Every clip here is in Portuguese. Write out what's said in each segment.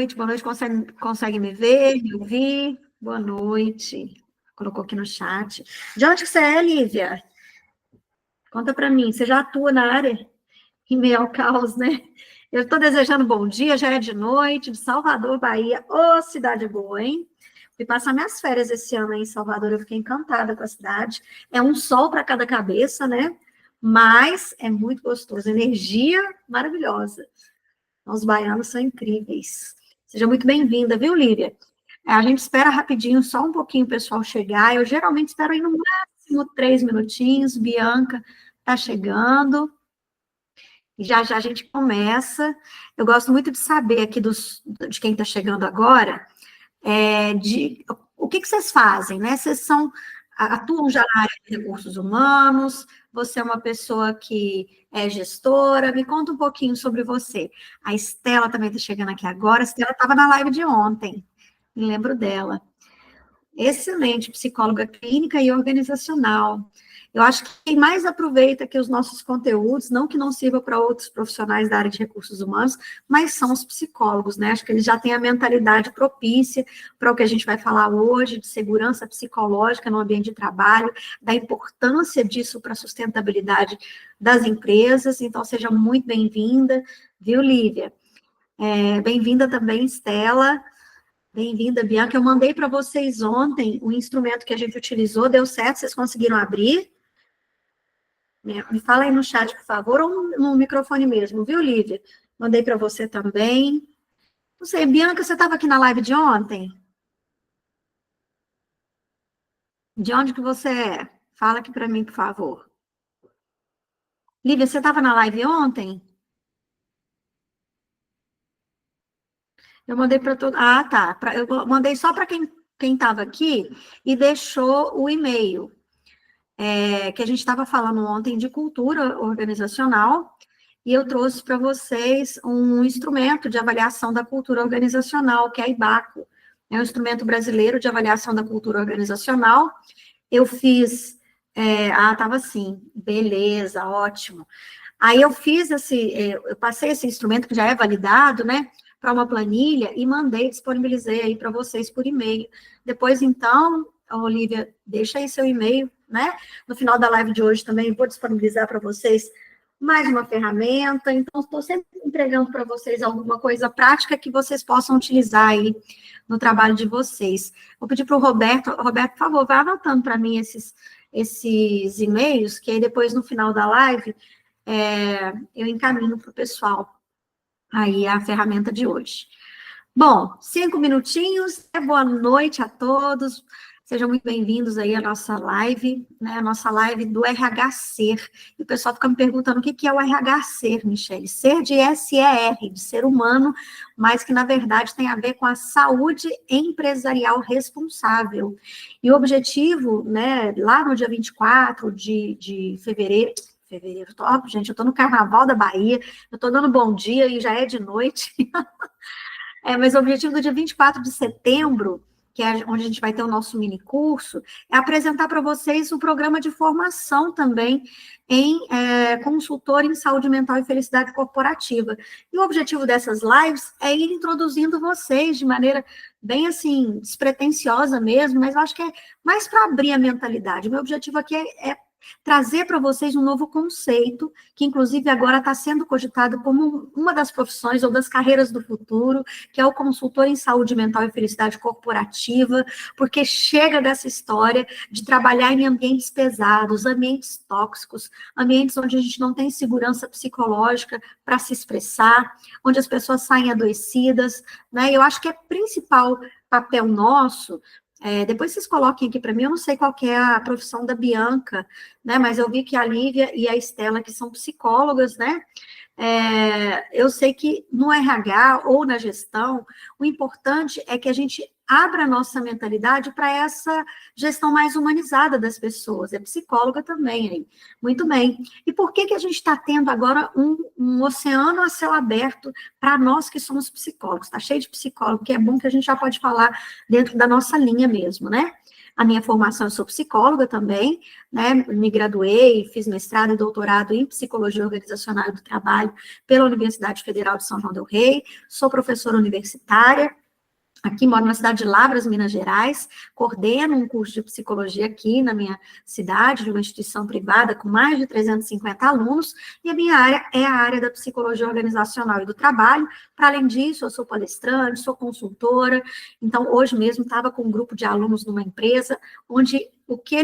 noite. Boa noite, consegue me ver, me ouvir? Boa noite. Colocou aqui no chat. De onde que você é, Lívia? Conta para mim, você já atua na área? Em meio ao caos, né? Eu estou desejando bom dia, já é de noite, de Salvador, Bahia. Ô, cidade boa, hein? Fui passar minhas férias esse ano aí em Salvador, eu fiquei encantada com a cidade. É um sol para cada cabeça, né? Mas é muito gostoso, energia maravilhosa. Os baianos são incríveis. Seja muito bem-vinda, viu, Lívia? A gente espera rapidinho, só um pouquinho o pessoal chegar. Eu geralmente espero aí no máximo 3 minutinhos. Bianca está chegando. E já já a gente começa. Eu gosto muito de saber aqui de quem está chegando agora, o que vocês fazem, né? Vocês atuam já na área de recursos humanos, você é uma pessoa que é gestora, me conta um pouquinho sobre você. A Estela também está chegando aqui agora, a Estela estava na live de ontem, me lembro dela. Excelente, psicóloga clínica e organizacional. Eu acho que quem mais aproveita aqui os nossos conteúdos, não que não sirva para outros profissionais da área de recursos humanos, mas são os psicólogos, né? Acho que eles já têm a mentalidade propícia para o que a gente vai falar hoje, de segurança psicológica no ambiente de trabalho, da importância disso para a sustentabilidade das empresas. Então, seja muito bem-vinda, viu, Lívia? Bem-vinda também, Estela. Bem-vinda, Bianca. Eu mandei para vocês ontem o instrumento que a gente utilizou, deu certo, vocês conseguiram abrir? Me fala aí no chat, por favor, ou no microfone mesmo, viu, Lívia? Mandei para você também. Não sei, Bianca, você estava aqui na live de ontem? De onde que você é? Fala aqui para mim, por favor. Lívia, você estava na live ontem? Eu mandei para todo. Ah, tá. Eu mandei só para quem estava aqui e deixou o e-mail. Que a gente estava falando ontem de cultura organizacional, e eu trouxe para vocês um instrumento de avaliação da cultura organizacional, que é a IBACO. É um instrumento brasileiro de avaliação da cultura organizacional. Eu fiz... estava assim, beleza, ótimo. Aí eu eu passei esse instrumento, que já é validado, né, para uma planilha, e disponibilizei aí para vocês por e-mail. Depois, então, Olivia, deixa aí seu e-mail, né? No final da live de hoje também vou disponibilizar para vocês mais uma ferramenta. Então, estou sempre entregando para vocês alguma coisa prática que vocês possam utilizar aí no trabalho de vocês. Vou pedir para o Roberto, por favor, vá anotando para mim esses e-mails, que aí depois, no final da live, eu encaminho para o pessoal aí a ferramenta de hoje. Bom, 5 minutinhos, boa noite a todos, sejam muito bem-vindos aí à nossa live, né, a nossa live do RH Ser. E o pessoal fica me perguntando o que é o RH Ser, Michele. Ser de SER, de ser humano, mas que na verdade tem a ver com a saúde empresarial responsável. E o objetivo, né, lá no dia 24 de fevereiro, gente, eu estou no Carnaval da Bahia, eu estou dando bom dia e já é de noite. Mas o objetivo do dia 24 de setembro, que é onde a gente vai ter o nosso mini curso, é apresentar para vocês um programa de formação também em consultor em saúde mental e felicidade corporativa. E o objetivo dessas lives é ir introduzindo vocês de maneira bem, assim, despretensiosa mesmo, mas eu acho que é mais para abrir a mentalidade. O meu objetivo aqui é trazer para vocês um novo conceito, que inclusive agora está sendo cogitado como uma das profissões ou das carreiras do futuro, que é o consultor em saúde mental e felicidade corporativa, porque chega dessa história de trabalhar em ambientes pesados, ambientes tóxicos, ambientes onde a gente não tem segurança psicológica para se expressar, onde as pessoas saem adoecidas, né? Eu acho que é principal papel nosso. Depois vocês coloquem aqui para mim, eu não sei qual que é a profissão da Bianca, né, mas eu vi que a Lívia e a Estela, que são psicólogas, né, eu sei que no RH ou na gestão, o importante é que a gente abra a nossa mentalidade para essa gestão mais humanizada das pessoas. É psicóloga também, hein? Muito bem. E por que a gente está tendo agora um oceano a céu aberto para nós que somos psicólogos? Está cheio de psicólogo, que é bom que a gente já pode falar dentro da nossa linha mesmo, né? A minha formação, eu sou psicóloga também, né? Me graduei, fiz mestrado e doutorado em Psicologia Organizacional e do Trabalho pela Universidade Federal de São João del Rei, sou professora universitária, aqui moro na cidade de Lavras, Minas Gerais, coordeno um curso de psicologia aqui na minha cidade, de uma instituição privada com mais de 350 alunos, e a minha área é a área da psicologia organizacional e do trabalho. Para além disso, eu sou palestrante, sou consultora, então hoje mesmo estava com um grupo de alunos numa empresa, onde o que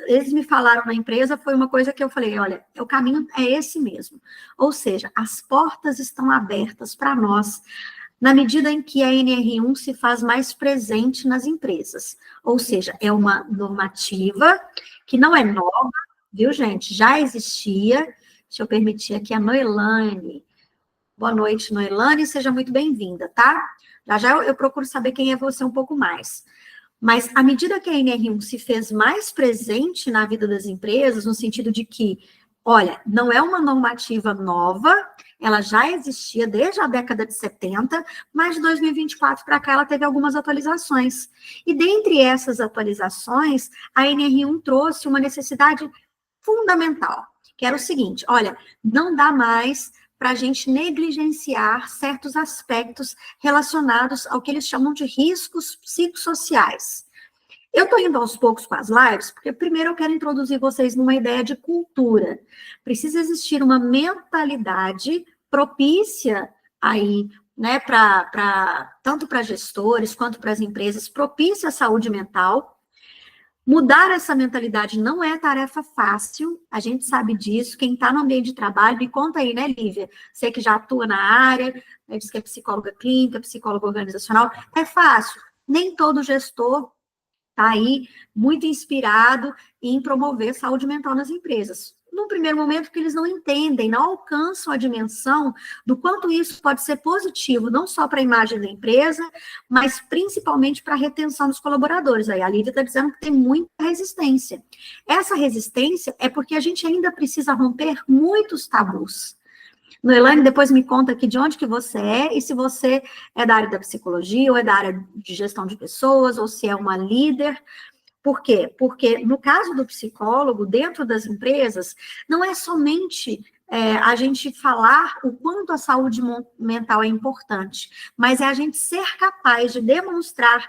eles me falaram na empresa foi uma coisa que eu falei, olha, o caminho é esse mesmo. Ou seja, as portas estão abertas para nós, na medida em que a NR1 se faz mais presente nas empresas. Ou seja, é uma normativa que não é nova, viu, gente? Já existia. Deixa eu permitir aqui a Noelane. Boa noite, Noelane, seja muito bem-vinda, tá? Já já eu procuro saber quem é você um pouco mais. Mas, à medida que a NR1 se fez mais presente na vida das empresas, no sentido de que, olha, não é uma normativa nova, ela já existia desde a década de 70, mas de 2024 para cá ela teve algumas atualizações. E dentre essas atualizações, a NR1 trouxe uma necessidade fundamental, que era o seguinte, olha, não dá mais para a gente negligenciar certos aspectos relacionados ao que eles chamam de riscos psicossociais. Eu estou indo aos poucos com as lives, porque primeiro eu quero introduzir vocês numa ideia de cultura. Precisa existir uma mentalidade propícia aí, né, tanto para gestores quanto para as empresas, propícia à saúde mental. Mudar essa mentalidade não é tarefa fácil, a gente sabe disso. Quem está no ambiente de trabalho, me conta aí, né, Lívia? Você que já atua na área, né, diz que é psicóloga clínica, psicóloga organizacional, é fácil. Nem todo gestor está aí muito inspirado em promover saúde mental nas empresas. No primeiro momento, porque eles não entendem, não alcançam a dimensão do quanto isso pode ser positivo, não só para a imagem da empresa, mas principalmente para a retenção dos colaboradores. Aí a Lívia está dizendo que tem muita resistência. Essa resistência é porque a gente ainda precisa romper muitos tabus. Noelane, depois me conta aqui de onde que você é, e se você é da área da psicologia, ou é da área de gestão de pessoas, ou se é uma líder. Por quê? Porque no caso do psicólogo, dentro das empresas, não é somente a gente falar o quanto a saúde mental é importante, mas é a gente ser capaz de demonstrar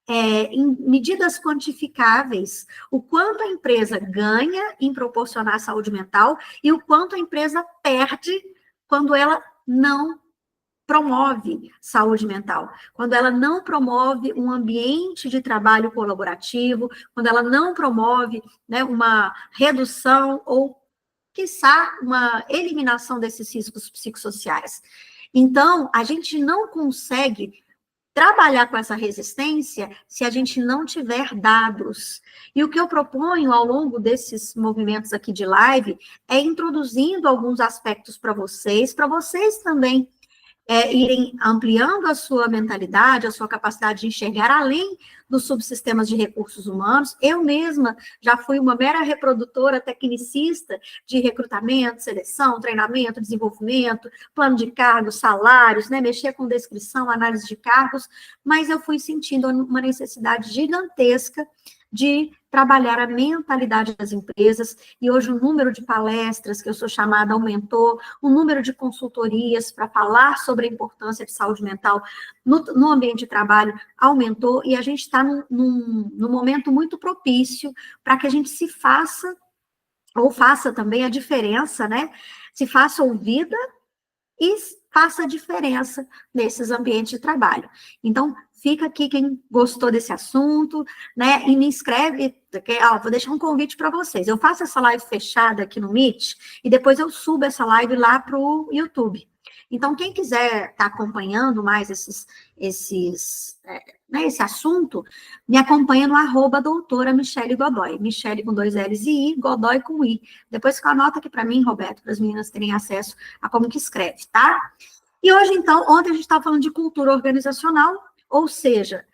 em medidas quantificáveis, o quanto a empresa ganha em proporcionar saúde mental e o quanto a empresa perde quando ela não promove saúde mental, quando ela não promove um ambiente de trabalho colaborativo, quando ela não promove, né, uma redução ou, quiçá, uma eliminação desses riscos psicossociais. Então, a gente não consegue trabalhar com essa resistência se a gente não tiver dados. E o que eu proponho ao longo desses movimentos aqui de live é introduzindo alguns aspectos para vocês também irem ampliando a sua mentalidade, a sua capacidade de enxergar além dos subsistemas de recursos humanos. Eu mesma já fui uma mera reprodutora tecnicista de recrutamento, seleção, treinamento, desenvolvimento, plano de cargos, salários, né, mexer com descrição, análise de cargos, mas eu fui sentindo uma necessidade gigantesca de trabalhar a mentalidade das empresas, e hoje o número de palestras que eu sou chamada aumentou, o número de consultorias para falar sobre a importância de saúde mental no ambiente de trabalho aumentou, e a gente está num momento muito propício para que a gente se faça, ou faça também a diferença, né? Se faça ouvida e faça a diferença nesses ambientes de trabalho. Então, fica aqui quem gostou desse assunto, né, e me inscreve, vou deixar um convite para vocês. Eu faço essa live fechada aqui no Meet, e depois eu subo essa live lá para o YouTube. Então, quem quiser estar acompanhando mais esse assunto, me acompanha no @doutora Michele Godoy. Michele com 2 L's e I, Godoy com I. Depois fica anota aqui para mim, Roberto, para as meninas terem acesso a como que escreve, tá? E hoje, então, ontem a gente estava falando de cultura organizacional, ou seja,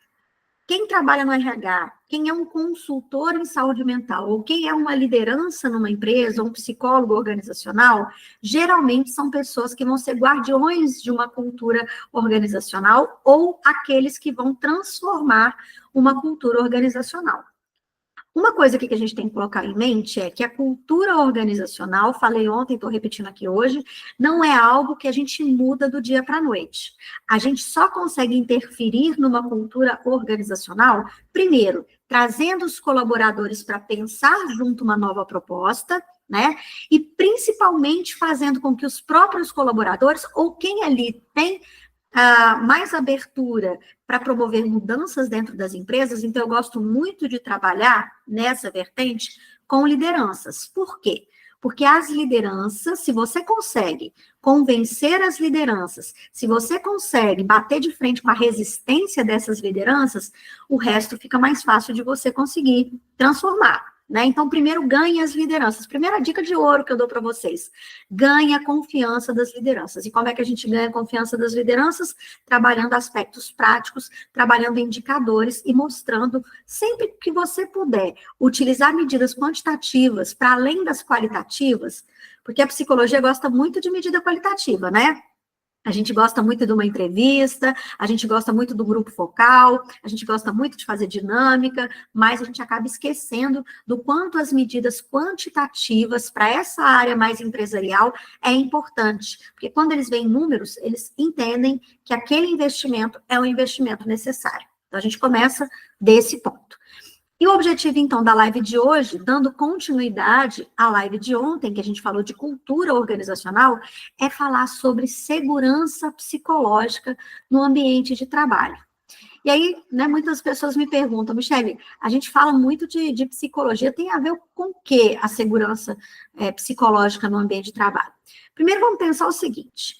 quem trabalha no RH, quem é um consultor em saúde mental, ou quem é uma liderança numa empresa, um psicólogo organizacional, geralmente são pessoas que vão ser guardiões de uma cultura organizacional, ou aqueles que vão transformar uma cultura organizacional. Uma coisa que a gente tem que colocar em mente é que a cultura organizacional, falei ontem, estou repetindo aqui hoje, não é algo que a gente muda do dia para a noite. A gente só consegue interferir numa cultura organizacional, primeiro, trazendo os colaboradores para pensar junto uma nova proposta, né? E principalmente fazendo com que os próprios colaboradores, ou quem ali tem mais abertura para promover mudanças dentro das empresas, então eu gosto muito de trabalhar nessa vertente com lideranças. Por quê? Porque as lideranças, se você consegue convencer as lideranças, se você consegue bater de frente com a resistência dessas lideranças, o resto fica mais fácil de você conseguir transformar. Né? Então, primeiro, ganhe as lideranças. Primeira dica de ouro que eu dou para vocês: ganhe a confiança das lideranças. E como é que a gente ganha a confiança das lideranças? Trabalhando aspectos práticos, trabalhando indicadores e mostrando, sempre que você puder, utilizar medidas quantitativas para além das qualitativas, porque a psicologia gosta muito de medida qualitativa, né? A gente gosta muito de uma entrevista, a gente gosta muito do grupo focal, a gente gosta muito de fazer dinâmica, mas a gente acaba esquecendo do quanto as medidas quantitativas para essa área mais empresarial é importante, porque quando eles veem números, eles entendem que aquele investimento é um investimento necessário. Então, a gente começa desse ponto. E o objetivo, então, da live de hoje, dando continuidade à live de ontem, que a gente falou de cultura organizacional, é falar sobre segurança psicológica no ambiente de trabalho. E aí, né, muitas pessoas me perguntam, Michele, a gente fala muito de psicologia, tem a ver com o que a segurança psicológica no ambiente de trabalho? Primeiro, vamos pensar o seguinte,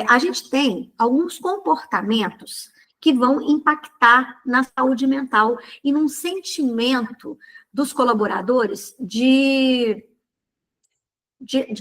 a gente tem alguns comportamentos que vão impactar na saúde mental e num sentimento dos colaboradores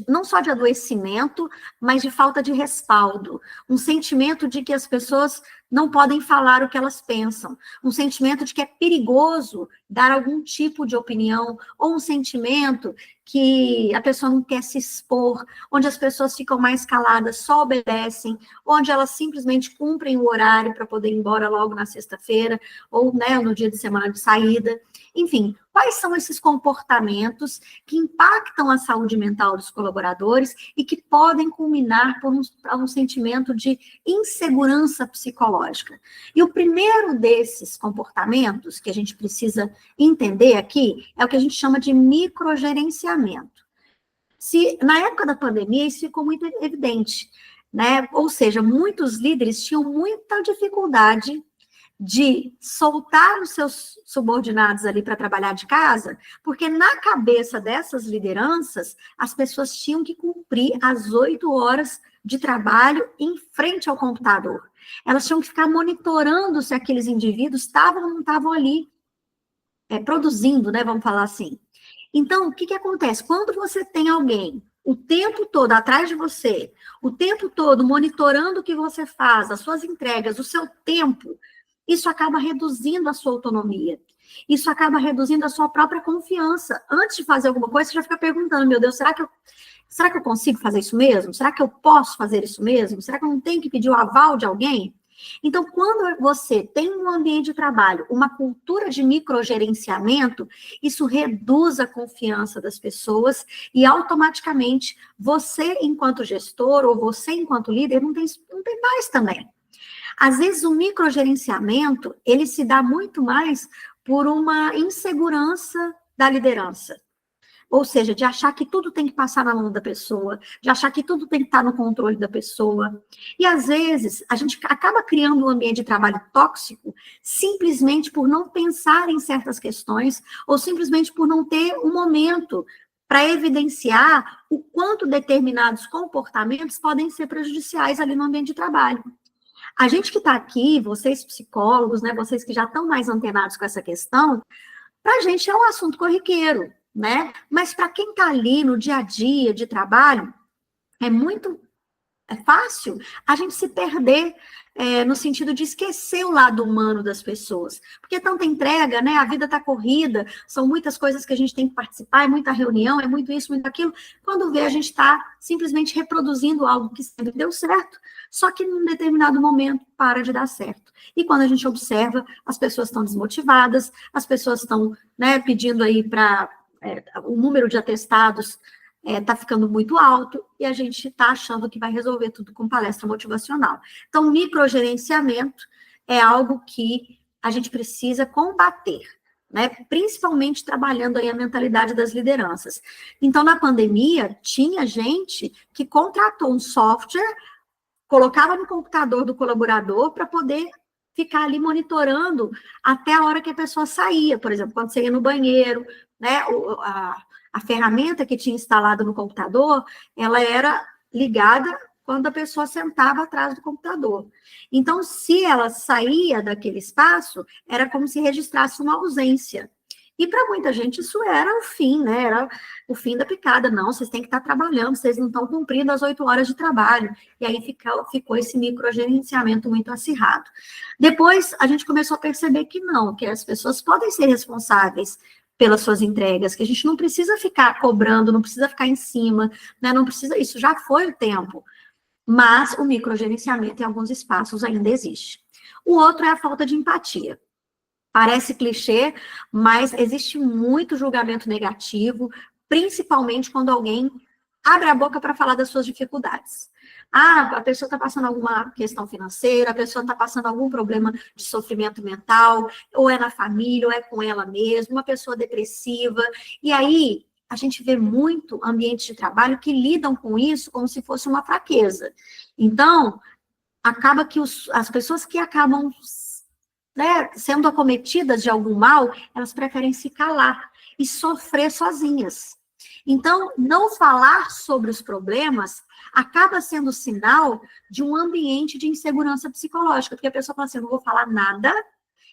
não só de adoecimento, mas de falta de respaldo, um sentimento de que as pessoas não podem falar o que elas pensam, um sentimento de que é perigoso dar algum tipo de opinião, ou um sentimento que a pessoa não quer se expor, onde as pessoas ficam mais caladas, só obedecem, onde elas simplesmente cumprem o horário para poder ir embora logo na sexta-feira, ou né, no dia de semana de saída. Enfim, quais são esses comportamentos que impactam a saúde mental dos colaboradores e que podem culminar por um sentimento de insegurança psicológica? E o primeiro desses comportamentos que a gente precisa entender aqui é o que a gente chama de microgerenciamento. Na época da pandemia, isso ficou muito evidente, né? Ou seja, muitos líderes tinham muita dificuldade de soltar os seus subordinados ali para trabalhar de casa, porque na cabeça dessas lideranças, as pessoas tinham que cumprir as 8 horas de trabalho em frente ao computador. Elas tinham que ficar monitorando se aqueles indivíduos estavam ou não estavam ali produzindo, né, vamos falar assim. Então, o que acontece? Quando você tem alguém o tempo todo atrás de você, o tempo todo monitorando o que você faz, as suas entregas, o seu tempo, isso acaba reduzindo a sua autonomia. Isso acaba reduzindo a sua própria confiança. Antes de fazer alguma coisa, você já fica perguntando, meu Deus, será que eu consigo fazer isso mesmo? Será que eu posso fazer isso mesmo? Será que eu não tenho que pedir o aval de alguém? Então, quando você tem um ambiente de trabalho, uma cultura de microgerenciamento, isso reduz a confiança das pessoas e automaticamente você, enquanto gestor, ou você, enquanto líder, não tem paz também. Às vezes, o microgerenciamento, ele se dá muito mais por uma insegurança da liderança. Ou seja, de achar que tudo tem que passar na mão da pessoa, de achar que tudo tem que estar no controle da pessoa. E, às vezes, a gente acaba criando um ambiente de trabalho tóxico simplesmente por não pensar em certas questões ou simplesmente por não ter um momento para evidenciar o quanto determinados comportamentos podem ser prejudiciais ali no ambiente de trabalho. A gente que está aqui, vocês psicólogos, né, vocês que já estão mais antenados com essa questão, para a gente é um assunto corriqueiro, né? Mas para quem está ali no dia a dia de trabalho, é muito é fácil a gente se perder no sentido de esquecer o lado humano das pessoas. Porque é tanta entrega, né? A vida está corrida, são muitas coisas que a gente tem que participar, é muita reunião, é muito isso, muito aquilo. Quando vê, a gente está simplesmente reproduzindo algo que sempre deu certo, só que num determinado momento para de dar certo. E quando a gente observa, as pessoas estão desmotivadas, as pessoas estão, né, pedindo aí para o número de atestados está ficando muito alto e a gente está achando que vai resolver tudo com palestra motivacional. Então, microgerenciamento é algo que a gente precisa combater, né? Principalmente trabalhando aí a mentalidade das lideranças. Então, na pandemia, tinha gente que contratou um software, colocava no computador do colaborador para poder ficar ali monitorando até a hora que a pessoa saía, por exemplo, quando você ia no banheiro, né, a ferramenta que tinha instalado no computador, ela era ligada quando a pessoa sentava atrás do computador. Então, se ela saía daquele espaço, era como se registrasse uma ausência. E para muita gente isso era o fim, né? Era o fim da picada. Não, vocês têm que estar trabalhando, vocês não estão cumprindo as 8 horas de trabalho. E aí ficou esse microgerenciamento muito acirrado. Depois, a gente começou a perceber que não, que as pessoas podem ser responsáveis pelas suas entregas, que a gente não precisa ficar cobrando, não precisa ficar em cima, né? Não precisa, isso já foi o tempo. Mas o microgerenciamento em alguns espaços ainda existe. O outro é a falta de empatia. Parece clichê, mas existe muito julgamento negativo, principalmente quando alguém abre a boca para falar das suas dificuldades. Ah, a pessoa está passando alguma questão financeira, a pessoa está passando algum problema de sofrimento mental, ou é na família, ou é com ela mesma, uma pessoa depressiva. E aí, a gente vê muito ambientes de trabalho que lidam com isso como se fosse uma fraqueza. Então, acaba que as pessoas que acabam, né, sendo acometidas de algum mal, elas preferem se calar e sofrer sozinhas. Então, não falar sobre os problemas acaba sendo sinal de um ambiente de insegurança psicológica, porque a pessoa fala assim, eu não vou falar nada,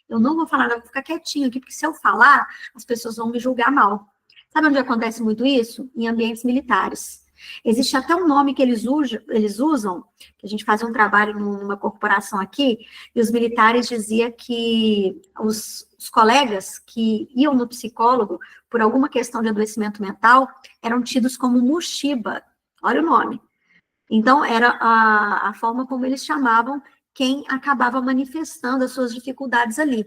eu não vou falar nada, eu vou ficar quietinho aqui, porque se eu falar, as pessoas vão me julgar mal. Sabe onde acontece muito isso? Em ambientes militares. Existe até um nome que eles usam, que a gente faz um trabalho numa corporação aqui, e os militares diziam que os colegas que iam no psicólogo por alguma questão de adoecimento mental eram tidos como mushiba, olha o nome. Então, era a forma como eles chamavam quem acabava manifestando as suas dificuldades ali.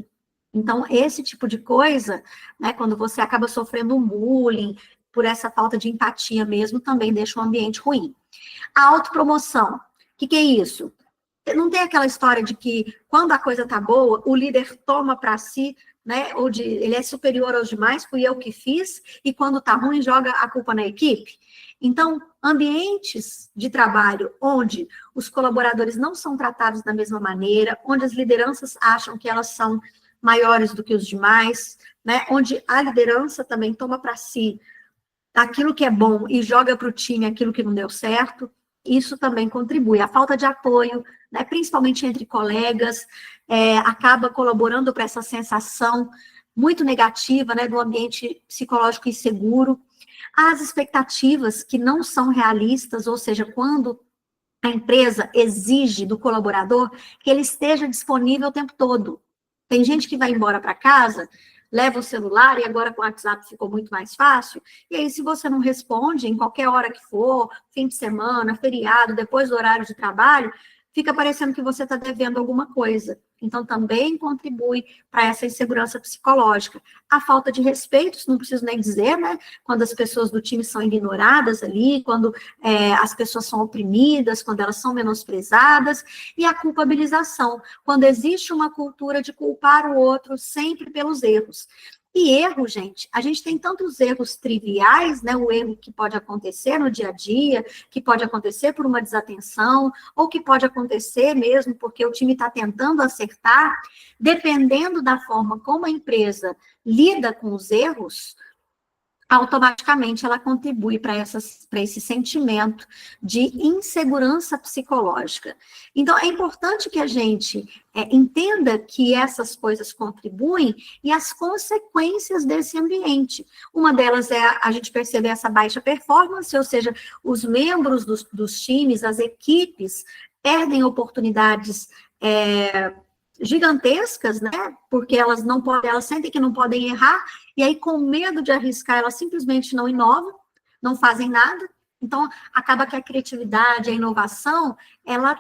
Então, esse tipo de coisa, né, quando você acaba sofrendo um bullying, por essa falta de empatia mesmo, também deixa o ambiente ruim. A autopromoção, o que é isso? Não tem aquela história de que, quando a coisa tá boa, o líder toma para si, né, ou ele é superior aos demais, fui eu que fiz, e quando tá ruim, joga a culpa na equipe. Então, ambientes de trabalho onde os colaboradores não são tratados da mesma maneira, onde as lideranças acham que elas são maiores do que os demais, né, onde a liderança também toma para si aquilo que é bom e joga para o time aquilo que não deu certo, isso também contribui. A falta de apoio, né, principalmente entre colegas, acaba colaborando para essa sensação muito negativa, né, do ambiente psicológico inseguro. As expectativas que não são realistas, ou seja, quando a empresa exige do colaborador que ele esteja disponível o tempo todo. Tem gente que vai embora para casa, leva o celular, e agora com o WhatsApp ficou muito mais fácil, e aí se você não responde em qualquer hora que for, fim de semana, feriado, depois do horário de trabalho, fica parecendo que você está devendo alguma coisa. Então, também contribui para essa insegurança psicológica. A falta de respeito, isso não preciso nem dizer, né? Quando as pessoas do time são ignoradas ali, quando as pessoas são oprimidas, quando elas são menosprezadas, e a culpabilização, quando existe uma cultura de culpar o outro sempre pelos erros. E erro, gente, a gente tem tantos erros triviais, né? O erro que pode acontecer no dia a dia, que pode acontecer por uma desatenção, ou que pode acontecer mesmo porque o time está tentando acertar, dependendo da forma como a empresa lida com os erros, automaticamente ela contribui para esse sentimento de insegurança psicológica. Então, é importante que a gente entenda que essas coisas contribuem e as consequências desse ambiente. Uma delas é a gente perceber essa baixa performance, ou seja, os membros dos times, as equipes, perdem oportunidades gigantescas, né? Porque elas não podem, elas sentem que não podem errar, e aí, com medo de arriscar, elas simplesmente não inovam, não fazem nada. Então, acaba que a criatividade, a inovação, ela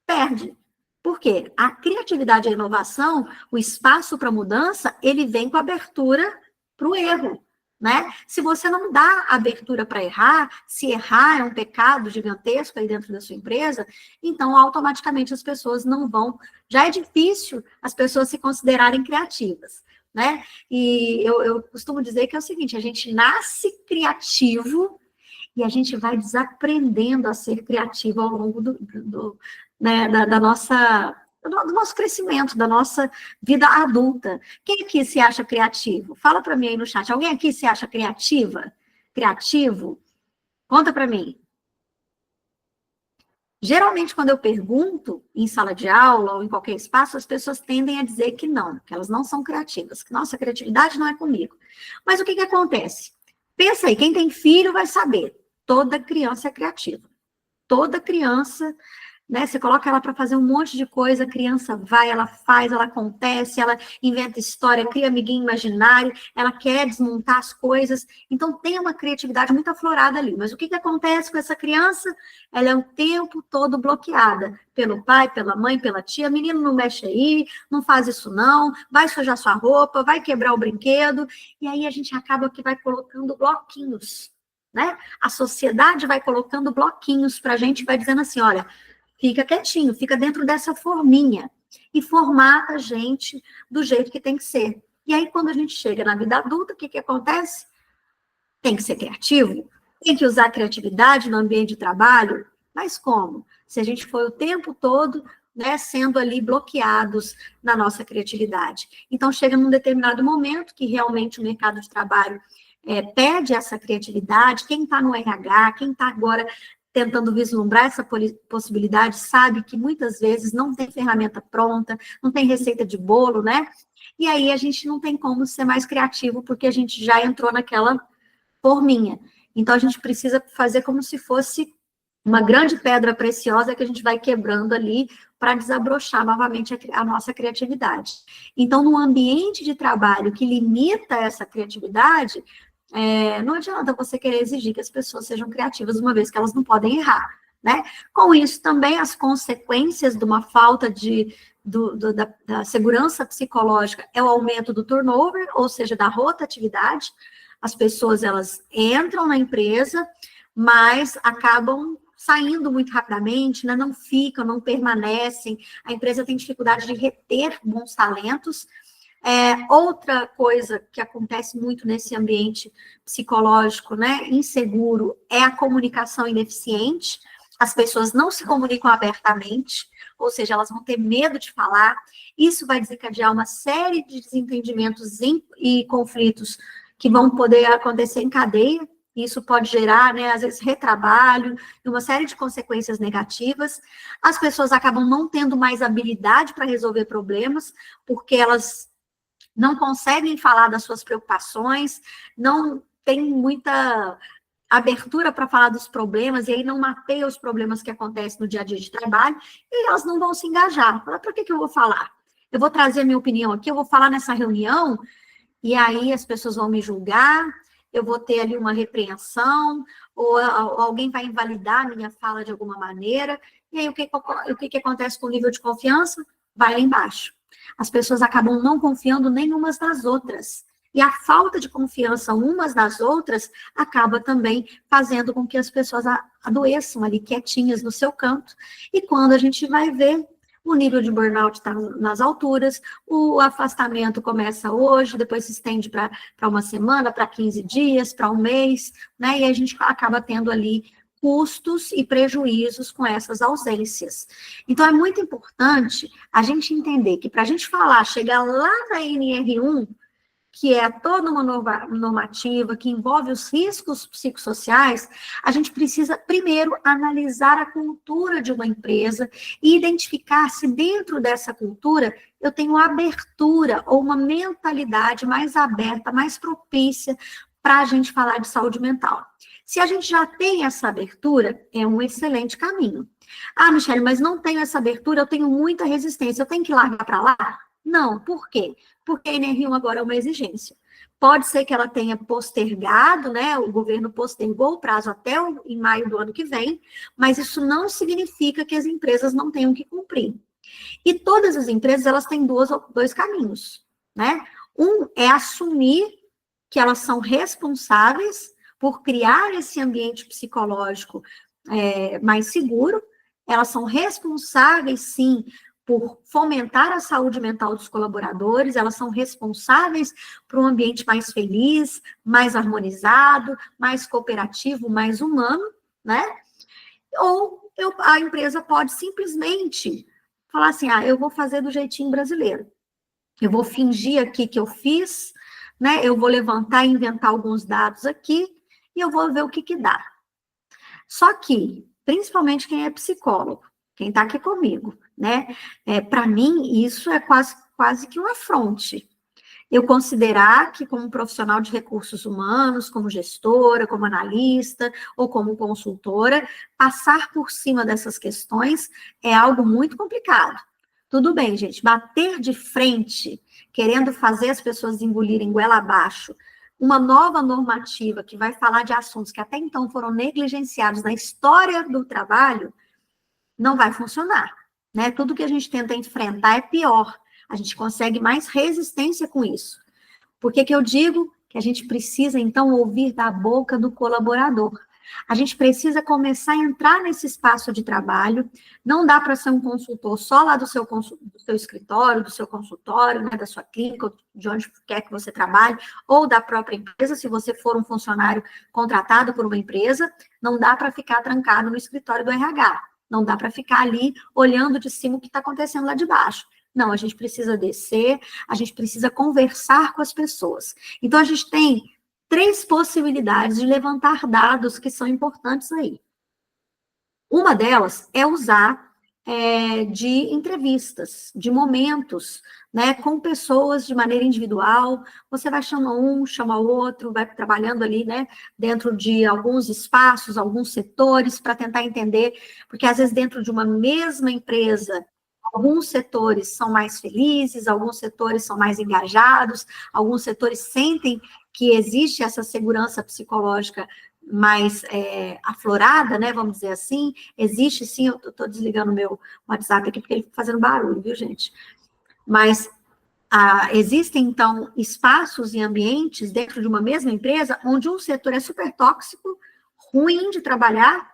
perde. Por quê? A criatividade e a inovação, o espaço para mudança, ele vem com abertura para o erro. Né? Se você não dá abertura para errar, se errar é um pecado gigantesco aí dentro da sua empresa, então automaticamente as pessoas não vão. Já é difícil as pessoas se considerarem criativas, né? E eu costumo dizer que é o seguinte: a gente nasce criativo e a gente vai desaprendendo a ser criativo ao longo né, do nosso crescimento, da nossa vida adulta. Quem aqui se acha criativo? Fala para mim aí no chat. Alguém aqui se acha criativa? Criativo? Conta para mim. Geralmente, quando eu pergunto em sala de aula ou em qualquer espaço, as pessoas tendem a dizer que não, que elas não são criativas, que nossa, criatividade não é comigo. Mas o que acontece? Pensa aí, quem tem filho vai saber. Toda criança é criativa. Toda criança, né? Você coloca ela para fazer um monte de coisa, a criança vai, ela faz, ela acontece, ela inventa história, cria amiguinho imaginário, ela quer desmontar as coisas. Então, tem uma criatividade muito aflorada ali. Mas o que acontece com essa criança? Ela é o tempo todo bloqueada pelo pai, pela mãe, pela tia. Menino, não mexe aí, não faz isso não, vai sujar sua roupa, vai quebrar o brinquedo. E aí a gente acaba que vai colocando bloquinhos, né? A sociedade vai colocando bloquinhos para a gente, vai dizendo assim, olha, fica quietinho, fica dentro dessa forminha, e formata a gente do jeito que tem que ser. E aí, quando a gente chega na vida adulta, o que acontece? Tem que ser criativo, tem que usar a criatividade no ambiente de trabalho, mas como? Se a gente foi o tempo todo, né, sendo ali bloqueados na nossa criatividade. Então, chega num determinado momento que realmente o mercado de trabalho pede essa criatividade. Quem está no RH, quem está agora tentando vislumbrar essa possibilidade, sabe que muitas vezes não tem ferramenta pronta, não tem receita de bolo, né? E aí a gente não tem como ser mais criativo, porque a gente já entrou naquela forminha. Então, a gente precisa fazer como se fosse uma grande pedra preciosa que a gente vai quebrando ali para desabrochar novamente a nossa criatividade. Então, no ambiente de trabalho que limita essa criatividade, não adianta você querer exigir que as pessoas sejam criativas, uma vez que elas não podem errar, né? Com isso, também as consequências de uma falta da segurança psicológica é o aumento do turnover, ou seja, da rotatividade. As pessoas, elas entram na empresa, mas acabam saindo muito rapidamente, né? Não ficam, não permanecem. A empresa tem dificuldade de reter bons talentos. Outra coisa que acontece muito nesse ambiente psicológico, né, inseguro, é a comunicação ineficiente. As pessoas não se comunicam abertamente, ou seja, elas vão ter medo de falar. Isso vai desencadear uma série de desentendimentos e conflitos que vão poder acontecer em cadeia. Isso pode gerar, né, às vezes, retrabalho e uma série de consequências negativas. As pessoas acabam não tendo mais habilidade para resolver problemas, porque elas não conseguem falar das suas preocupações, não tem muita abertura para falar dos problemas, e aí não mapeia os problemas que acontecem no dia a dia de trabalho, e elas não vão se engajar. Para que eu vou falar? Eu vou trazer a minha opinião aqui, eu vou falar nessa reunião, e aí as pessoas vão me julgar, eu vou ter ali uma repreensão, ou alguém vai invalidar a minha fala de alguma maneira, e aí o que acontece com o nível de confiança? Vai lá embaixo. As pessoas acabam não confiando nem umas nas outras. E a falta de confiança umas nas outras acaba também fazendo com que as pessoas adoeçam ali quietinhas no seu canto. E quando a gente vai ver, o nível de burnout está nas alturas, o afastamento começa hoje, depois se estende para uma semana, para 15 dias, para um mês, né? E a gente acaba tendo ali custos e prejuízos com essas ausências. Então, é muito importante a gente entender que para a gente falar, chegar lá na NR1, que é toda uma normativa que envolve os riscos psicossociais, a gente precisa primeiro analisar a cultura de uma empresa e identificar se dentro dessa cultura eu tenho abertura ou uma mentalidade mais aberta, mais propícia para a gente falar de saúde mental. Se a gente já tem essa abertura, é um excelente caminho. Ah, Michele, mas não tenho essa abertura, eu tenho muita resistência, eu tenho que largar para lá? Não, por quê? Porque a NR1 agora é uma exigência. Pode ser que ela tenha postergado, né? O governo postergou o prazo até em maio do ano que vem, mas isso não significa que as empresas não tenham que cumprir. E todas as empresas, elas têm dois caminhos, né? Um é assumir que elas são responsáveis por criar esse ambiente psicológico mais seguro, elas são responsáveis, sim, por fomentar a saúde mental dos colaboradores, elas são responsáveis por um ambiente mais feliz, mais harmonizado, mais cooperativo, mais humano, né? Ou a empresa pode simplesmente falar assim, eu vou fazer do jeitinho brasileiro. Eu vou fingir aqui que eu fiz, né? Eu vou levantar e inventar alguns dados aqui e eu vou ver o que dá. Só que, principalmente quem é psicólogo, quem está aqui comigo, né? Para mim, isso é quase que um afronte. Eu considerar que, como profissional de recursos humanos, como gestora, como analista ou como consultora, passar por cima dessas questões é algo muito complicado. Tudo bem, gente, bater de frente, querendo fazer as pessoas engolirem goela abaixo, uma nova normativa que vai falar de assuntos que até então foram negligenciados na história do trabalho, não vai funcionar, né? Tudo que a gente tenta enfrentar é pior. A gente consegue mais resistência com isso. Por que eu digo que a gente precisa, então, ouvir da boca do colaborador? A gente precisa começar a entrar nesse espaço de trabalho. Não dá para ser um consultor só lá do seu escritório, do seu consultório, né, da sua clínica, de onde quer que você trabalhe, ou da própria empresa, se você for um funcionário contratado por uma empresa, não dá para ficar trancado no escritório do RH. Não dá para ficar ali olhando de cima o que está acontecendo lá de baixo. Não, a gente precisa descer, a gente precisa conversar com as pessoas. Então, a gente tem 3 possibilidades de levantar dados que são importantes aí. Uma delas é usar de entrevistas, de momentos, né, com pessoas de maneira individual. Você vai chamar um, chama outro, vai trabalhando ali, né, dentro de alguns espaços, alguns setores, para tentar entender, porque às vezes dentro de uma mesma empresa, alguns setores são mais felizes, alguns setores são mais engajados, alguns setores sentem que existe essa segurança psicológica mais aflorada, né, vamos dizer assim. Existe, sim, eu estou desligando o meu WhatsApp aqui, porque ele está fazendo barulho, viu, gente? Mas existem, então, espaços e ambientes dentro de uma mesma empresa onde um setor é super tóxico, ruim de trabalhar,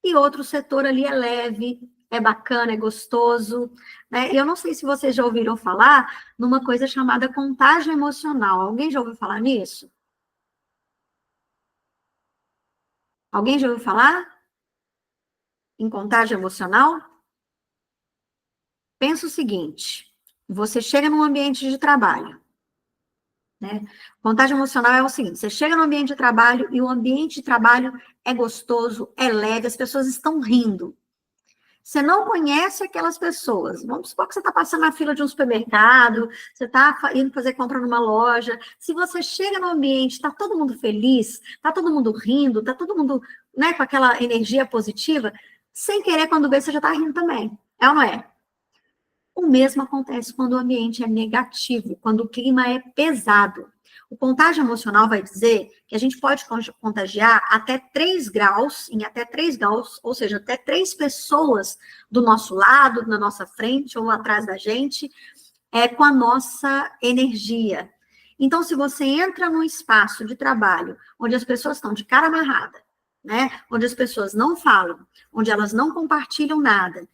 e outro setor ali é leve, é bacana, é gostoso, né? Eu não sei se vocês já ouviram falar numa coisa chamada contágio emocional. Alguém já ouviu falar nisso? Alguém já ouviu falar em contágio emocional? Pensa o seguinte, você chega num ambiente de trabalho, né? Contágio emocional é o seguinte, você chega no ambiente de trabalho e o ambiente de trabalho é gostoso, é leve, as pessoas estão rindo. Você não conhece aquelas pessoas. Vamos supor que você está passando na fila de um supermercado, você está indo fazer compra numa loja. Se você chega no ambiente, está todo mundo feliz, está todo mundo rindo, está todo mundo, né, com aquela energia positiva, sem querer, quando vê, você já está rindo também. É ou não é? O mesmo acontece quando o ambiente é negativo, quando o clima é pesado. O contágio emocional vai dizer que a gente pode contagiar até 3 graus, em até 3 graus, ou seja, até 3 pessoas do nosso lado, na nossa frente ou atrás da gente, com a nossa energia. Então, se você entra num espaço de trabalho onde as pessoas estão de cara amarrada, né, onde as pessoas não falam, onde elas não compartilham nada,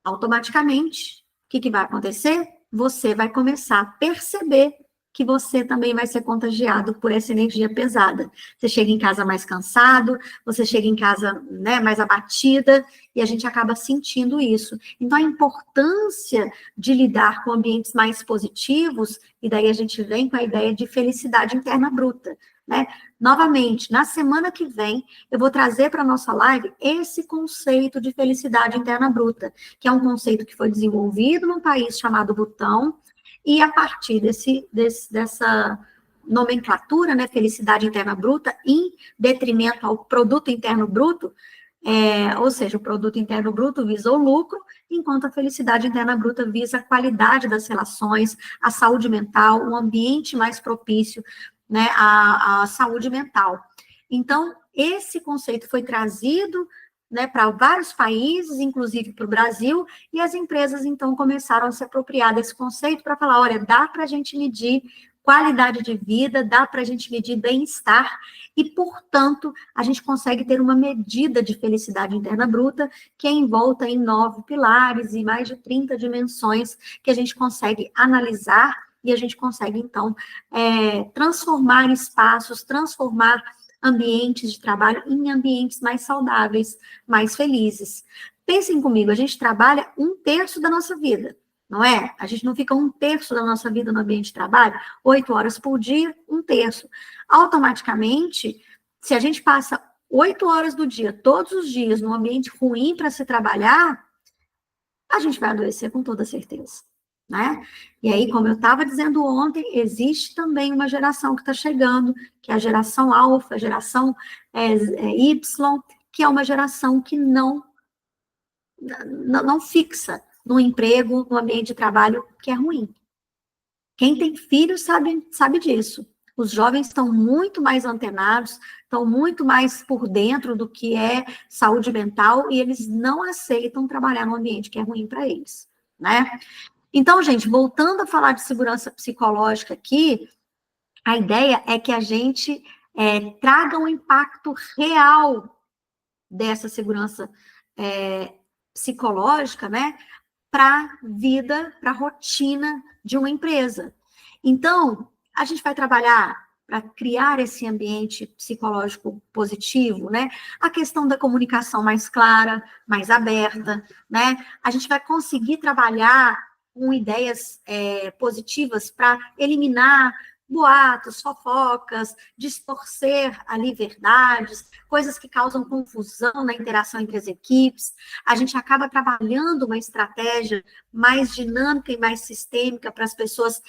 automaticamente, o que vai acontecer? Você vai começar a perceber que você também vai ser contagiado por essa energia pesada. Você chega em casa mais cansado, você chega em casa, né, mais abatida, e a gente acaba sentindo isso. Então, a importância de lidar com ambientes mais positivos, e daí a gente vem com a ideia de felicidade interna bruta, né? Novamente, na semana que vem, eu vou trazer para a nossa live esse conceito de felicidade interna bruta, que é um conceito que foi desenvolvido num país chamado Butão, e a partir dessa nomenclatura, né, felicidade interna bruta, em detrimento ao produto interno bruto, ou seja, o produto interno bruto visa o lucro, enquanto a felicidade interna bruta visa a qualidade das relações, a saúde mental, um ambiente mais propício, né, à saúde mental. Então, esse conceito foi trazido, né, para vários países, inclusive para o Brasil, e as empresas, então, começaram a se apropriar desse conceito para falar, olha, dá para a gente medir qualidade de vida, dá para a gente medir bem-estar, e, portanto, a gente consegue ter uma medida de felicidade interna bruta, que é envolta em 9 pilares e mais de 30 dimensões que a gente consegue analisar, e a gente consegue, então, transformar espaços, transformar ambientes de trabalho em ambientes mais saudáveis, mais felizes. Pensem comigo, a gente trabalha 1/3 da nossa vida, não é? A gente não fica 1/3 da nossa vida no ambiente de trabalho, 8 horas por dia, 1/3. Automaticamente, se a gente passa 8 horas do dia, todos os dias, num ambiente ruim para se trabalhar, a gente vai adoecer com toda certeza, né? E aí, como eu estava dizendo ontem, existe também uma geração que está chegando, que é a geração alfa, a geração Y, que é uma geração que não fixa no emprego, no ambiente de trabalho que é ruim. Quem tem filhos sabe disso. Os jovens estão muito mais antenados, estão muito mais por dentro do que é saúde mental, e eles não aceitam trabalhar num ambiente que é ruim para eles, né? Então, gente, voltando a falar de segurança psicológica aqui, a ideia é que a gente traga um impacto real dessa segurança psicológica, né, para a vida, para a rotina de uma empresa. Então, a gente vai trabalhar para criar esse ambiente psicológico positivo, né? A questão da comunicação mais clara, mais aberta, né? A gente vai conseguir trabalhar com ideias positivas para eliminar boatos, fofocas, distorcer ali verdades, coisas que causam confusão na interação entre as equipes. A gente acaba trabalhando uma estratégia mais dinâmica e mais sistêmica para as pessoas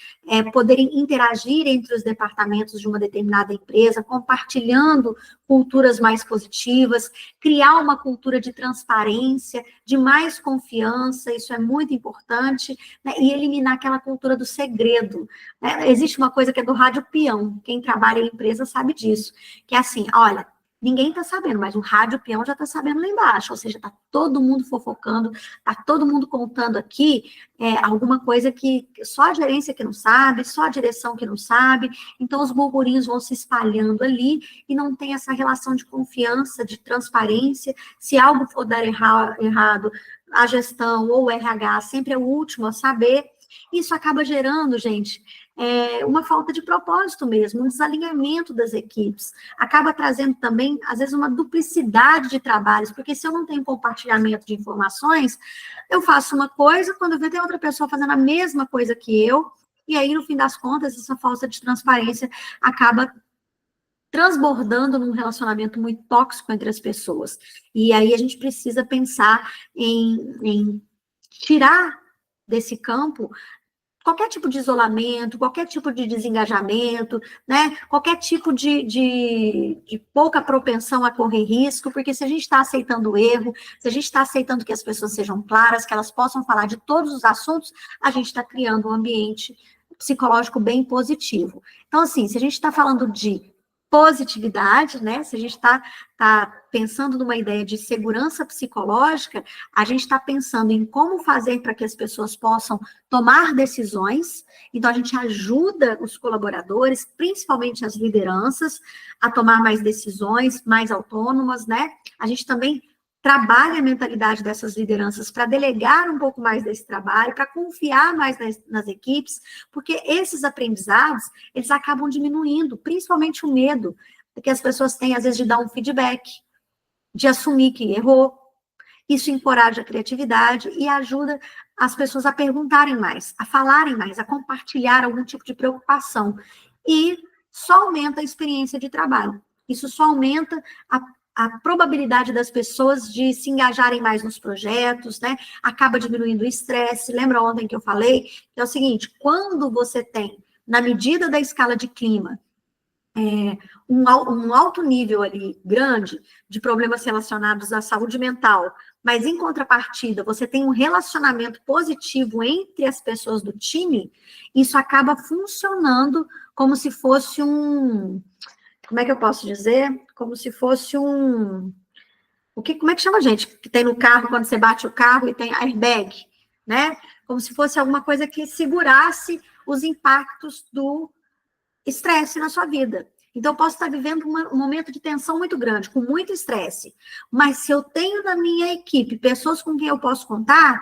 poderem interagir entre os departamentos de uma determinada empresa, compartilhando culturas mais positivas, criar uma cultura de transparência, de mais confiança, isso é muito importante, né? E eliminar aquela cultura do segredo, né? Existe uma coisa que é do rádio peão, quem trabalha em empresa sabe disso, que é assim, olha, ninguém está sabendo, mas o rádio peão já está sabendo lá embaixo, ou seja, está todo mundo fofocando, está todo mundo contando aqui alguma coisa que só a gerência que não sabe, só a direção que não sabe, então os burburinhos vão se espalhando ali e não tem essa relação de confiança, de transparência. Se algo for dar errado, a gestão ou o RH sempre é o último a saber. Isso acaba gerando, gente, uma falta de propósito mesmo, um desalinhamento das equipes. Acaba trazendo também, às vezes, uma duplicidade de trabalhos, porque se eu não tenho compartilhamento de informações, eu faço uma coisa, quando eu vejo tem outra pessoa fazendo a mesma coisa que eu, e aí, no fim das contas, essa falta de transparência acaba transbordando num relacionamento muito tóxico entre as pessoas. E aí a gente precisa pensar em tirar desse campo qualquer tipo de isolamento, qualquer tipo de desengajamento, né? Qualquer tipo de pouca propensão a correr risco, porque se a gente está aceitando o erro, se a gente está aceitando que as pessoas sejam claras, que elas possam falar de todos os assuntos, a gente está criando um ambiente psicológico bem positivo. Então, assim, se a gente está falando de positividade, né? Se a gente está pensando numa ideia de segurança psicológica, a gente está pensando em como fazer para que as pessoas possam tomar decisões. Então, a gente ajuda os colaboradores, principalmente as lideranças, a tomar mais decisões, mais autônomas, né? A gente também trabalhe a mentalidade dessas lideranças para delegar um pouco mais desse trabalho, para confiar mais nas equipes, porque esses aprendizados, eles acabam diminuindo, principalmente o medo que as pessoas têm, às vezes, de dar um feedback, de assumir que errou. Isso encoraja a criatividade e ajuda as pessoas a perguntarem mais, a falarem mais, a compartilhar algum tipo de preocupação. E só aumenta a experiência de trabalho. Isso só aumenta a probabilidade das pessoas de se engajarem mais nos projetos, né? Acaba diminuindo o estresse. Lembra ontem que eu falei? Que é o seguinte, quando você tem, na medida da escala de clima, um alto nível ali, grande, de problemas relacionados à saúde mental, mas em contrapartida, você tem um relacionamento positivo entre as pessoas do time, isso acaba funcionando como se fosse como é que eu posso dizer? Como se fosse como é que chama, gente? Que tem no carro, quando você bate o carro e tem airbag, né? Como se fosse alguma coisa que segurasse os impactos do estresse na sua vida. Então, eu posso estar vivendo um momento de tensão muito grande, com muito estresse, mas se eu tenho na minha equipe pessoas com quem eu posso contar,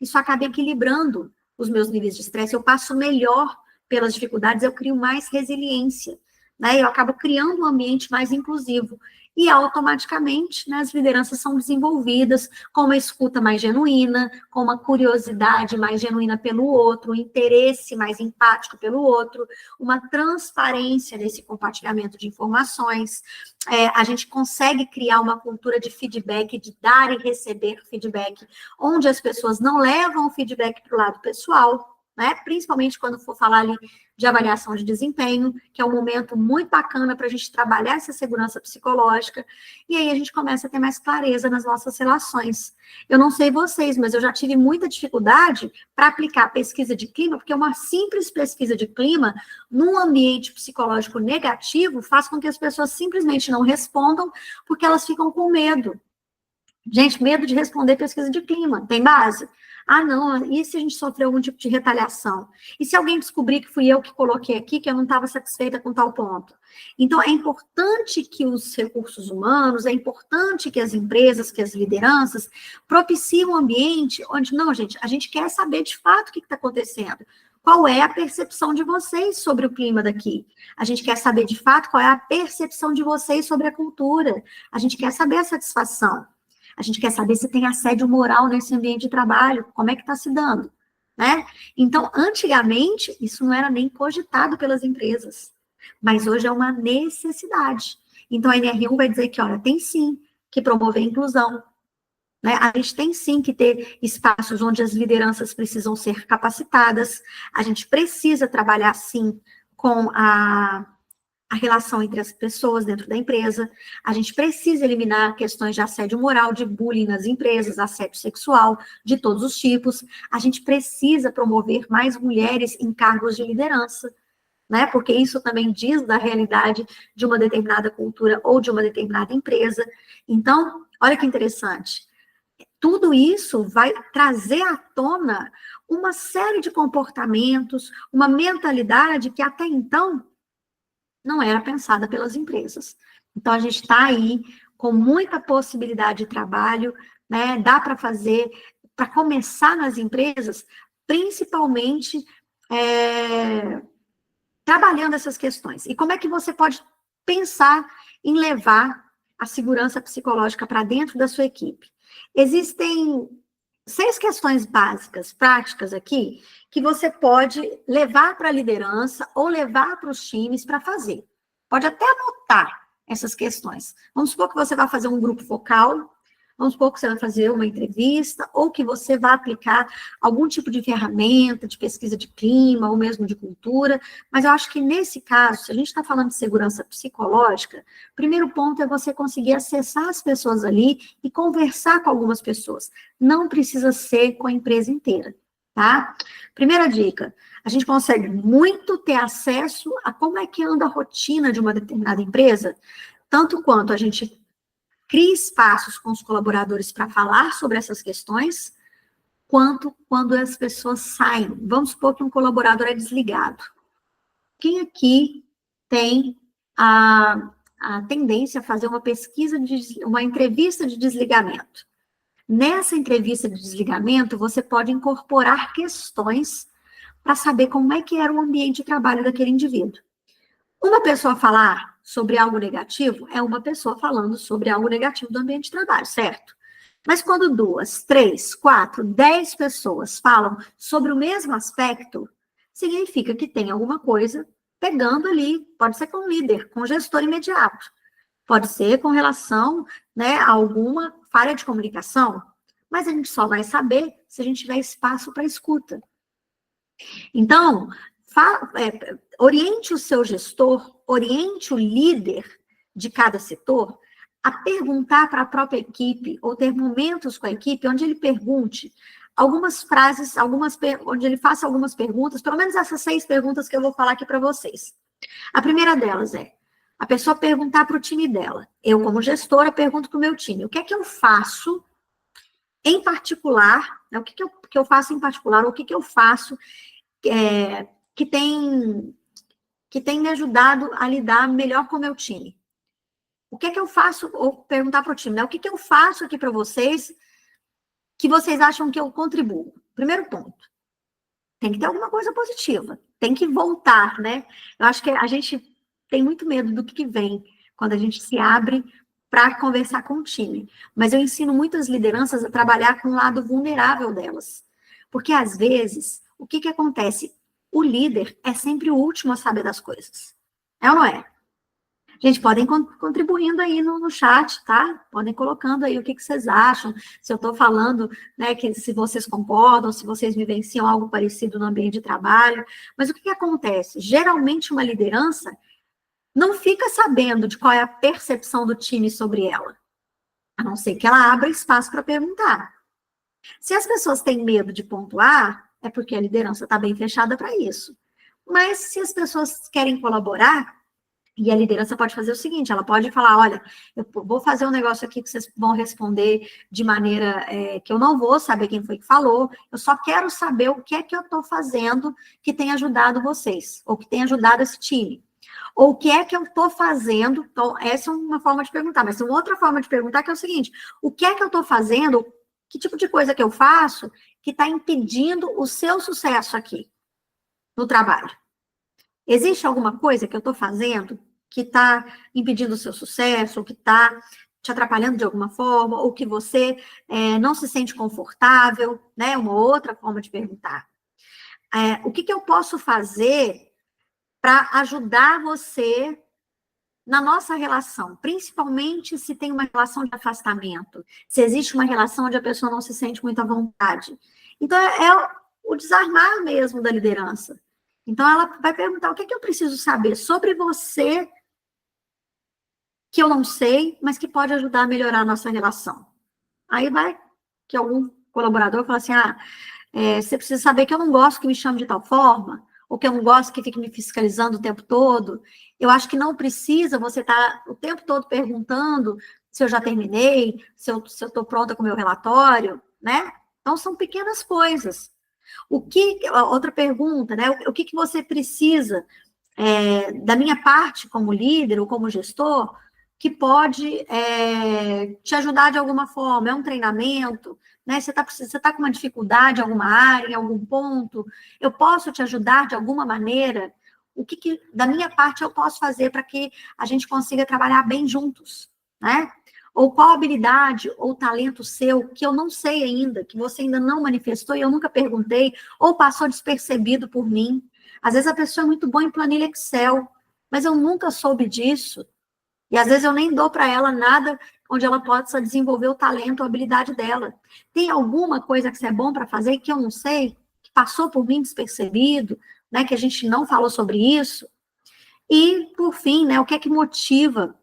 isso acaba equilibrando os meus níveis de estresse, eu passo melhor pelas dificuldades, eu crio mais resiliência, né? Eu acabo criando um ambiente mais inclusivo. E automaticamente, né, as lideranças são desenvolvidas com uma escuta mais genuína, com uma curiosidade mais genuína pelo outro, um interesse mais empático pelo outro, uma transparência nesse compartilhamento de informações. A gente consegue criar uma cultura de feedback, de dar e receber feedback, onde as pessoas não levam o feedback para o lado pessoal, né? Principalmente quando for falar ali de avaliação de desempenho, que é um momento muito bacana para a gente trabalhar essa segurança psicológica, e aí a gente começa a ter mais clareza nas nossas relações. Eu não sei vocês, mas eu já tive muita dificuldade para aplicar pesquisa de clima, porque uma simples pesquisa de clima, num ambiente psicológico negativo, faz com que as pessoas simplesmente não respondam, porque elas ficam com medo. Gente, medo de responder pesquisa de clima, tem base? Ah, não, e se a gente sofreu algum tipo de retaliação? E se alguém descobrir que fui eu que coloquei aqui, que eu não estava satisfeita com tal ponto? Então, é importante que os recursos humanos, é importante que as empresas, que as lideranças propiciem um ambiente onde, não, gente, a gente quer saber de fato o que está acontecendo. Qual é a percepção de vocês sobre o clima daqui? A gente quer saber de fato qual é a percepção de vocês sobre a cultura. A gente quer saber a satisfação. A gente quer saber se tem assédio moral nesse ambiente de trabalho, como é que está se dando, né? Então, antigamente, isso não era nem cogitado pelas empresas, mas hoje é uma necessidade. Então, a NR1 vai dizer que, olha, tem sim que promover a inclusão, né? A gente tem sim que ter espaços onde as lideranças precisam ser capacitadas, a gente precisa trabalhar sim com a relação entre as pessoas dentro da empresa, a gente precisa eliminar questões de assédio moral, de bullying nas empresas, assédio sexual, de todos os tipos, a gente precisa promover mais mulheres em cargos de liderança, né, porque isso também diz da realidade de uma determinada cultura ou de uma determinada empresa. Então, olha que interessante, tudo isso vai trazer à tona uma série de comportamentos, uma mentalidade que até então não era pensada pelas empresas. Então, a gente está aí com muita possibilidade de trabalho, né? Dá para fazer, para começar nas empresas, principalmente trabalhando essas questões. E como é que você pode pensar em levar a segurança psicológica para dentro da sua equipe? Existem 6 questões básicas, práticas aqui, que você pode levar para a liderança ou levar para os times para fazer. Pode até anotar essas questões. Vamos supor que você vai fazer um grupo focal, vamos supor que você vai fazer uma entrevista, ou que você vai aplicar algum tipo de ferramenta de pesquisa de clima, ou mesmo de cultura, mas eu acho que nesse caso, se a gente está falando de segurança psicológica, o primeiro ponto é você conseguir acessar as pessoas ali e conversar com algumas pessoas. Não precisa ser com a empresa inteira, tá? Primeira dica, a gente consegue muito ter acesso a como é que anda a rotina de uma determinada empresa, tanto quanto a gente cria espaços com os colaboradores para falar sobre essas questões, quanto quando as pessoas saem. Vamos supor que um colaborador é desligado. Quem aqui tem a tendência a fazer uma entrevista de desligamento. Nessa entrevista de desligamento, você pode incorporar questões para saber como é que era o ambiente de trabalho daquele indivíduo. Uma pessoa falar sobre algo negativo é uma pessoa falando sobre algo negativo do ambiente de trabalho, certo? Mas quando 2, 3, 4, 10 pessoas falam sobre o mesmo aspecto, significa que tem alguma coisa pegando ali, pode ser com o líder, com o gestor imediato, pode ser com relação, né, a alguma falha de comunicação, mas a gente só vai saber se a gente tiver espaço para escuta. Então, oriente o seu gestor, oriente o líder de cada setor a perguntar para a própria equipe, ou ter momentos com a equipe, onde ele pergunte algumas frases, onde ele faça algumas perguntas, pelo menos essas 6 perguntas que eu vou falar aqui para vocês. A primeira delas é, a pessoa perguntar para o time dela. Eu, como gestora, pergunto para o meu time, o que é que eu faço em particular, né, o que eu faço em particular, ou o que eu faço que tem me ajudado a lidar melhor com o meu time. O que é que eu faço, ou perguntar para o time, né, o que eu faço aqui para vocês que vocês acham que eu contribuo? Primeiro ponto, tem que ter alguma coisa positiva, tem que voltar, né? Eu acho que a gente tem muito medo do que vem quando a gente se abre para conversar com o time. Mas eu ensino muitas lideranças a trabalhar com o lado vulnerável delas. Porque, às vezes, o que acontece? O líder é sempre o último a saber das coisas. É ou não é? Gente, podem contribuindo aí no chat, tá? Podem colocando aí o que vocês acham, se eu estou falando, né, que se vocês concordam, se vocês vivenciam algo parecido no ambiente de trabalho. Mas o que acontece? Geralmente, uma liderança não fica sabendo de qual é a percepção do time sobre ela, a não ser que ela abra espaço para perguntar. Se as pessoas têm medo de pontuar, é porque a liderança está bem fechada para isso. Mas se as pessoas querem colaborar, e a liderança pode fazer o seguinte, ela pode falar, olha, eu vou fazer um negócio aqui que vocês vão responder de maneira que eu não vou saber quem foi que falou, eu só quero saber o que é que eu estou fazendo que tem ajudado vocês, ou que tem ajudado esse time. Ou o que é que eu estou fazendo? Então, essa é uma forma de perguntar, mas tem uma outra forma de perguntar que é o seguinte, o que é que eu estou fazendo, que tipo de coisa que eu faço que está impedindo o seu sucesso aqui no trabalho? Existe alguma coisa que eu estou fazendo que está impedindo o seu sucesso, ou que está te atrapalhando de alguma forma, ou que você não se sente confortável, né? Uma outra forma de perguntar. O que eu posso fazer para ajudar você na nossa relação, principalmente se tem uma relação de afastamento, se existe uma relação onde a pessoa não se sente muito à vontade. Então, é o desarmar mesmo da liderança. Então, ela vai perguntar, o que eu preciso saber sobre você que eu não sei, mas que pode ajudar a melhorar a nossa relação? Aí vai que algum colaborador fala assim, você precisa saber que eu não gosto que me chame de tal forma, ou que eu não gosto que fique me fiscalizando o tempo todo. Eu acho que não precisa você estar o tempo todo perguntando se eu já terminei, se eu estou pronta com o meu relatório, né? Então, são pequenas coisas. Outra pergunta, né? O que você precisa da minha parte como líder ou como gestor que pode te ajudar de alguma forma? É um treinamento, né? Você tá com uma dificuldade em alguma área, em algum ponto? Eu posso te ajudar de alguma maneira? O que da minha parte eu posso fazer para que a gente consiga trabalhar bem juntos, né? Ou qual habilidade ou talento seu que eu não sei ainda, que você ainda não manifestou e eu nunca perguntei, ou passou despercebido por mim. Às vezes a pessoa é muito boa em planilha Excel, mas eu nunca soube disso. E às vezes eu nem dou para ela nada onde ela possa desenvolver o talento, a habilidade dela. Tem alguma coisa que você é bom para fazer que eu não sei, que passou por mim despercebido, né, que a gente não falou sobre isso? E, por fim, né, o que é que motiva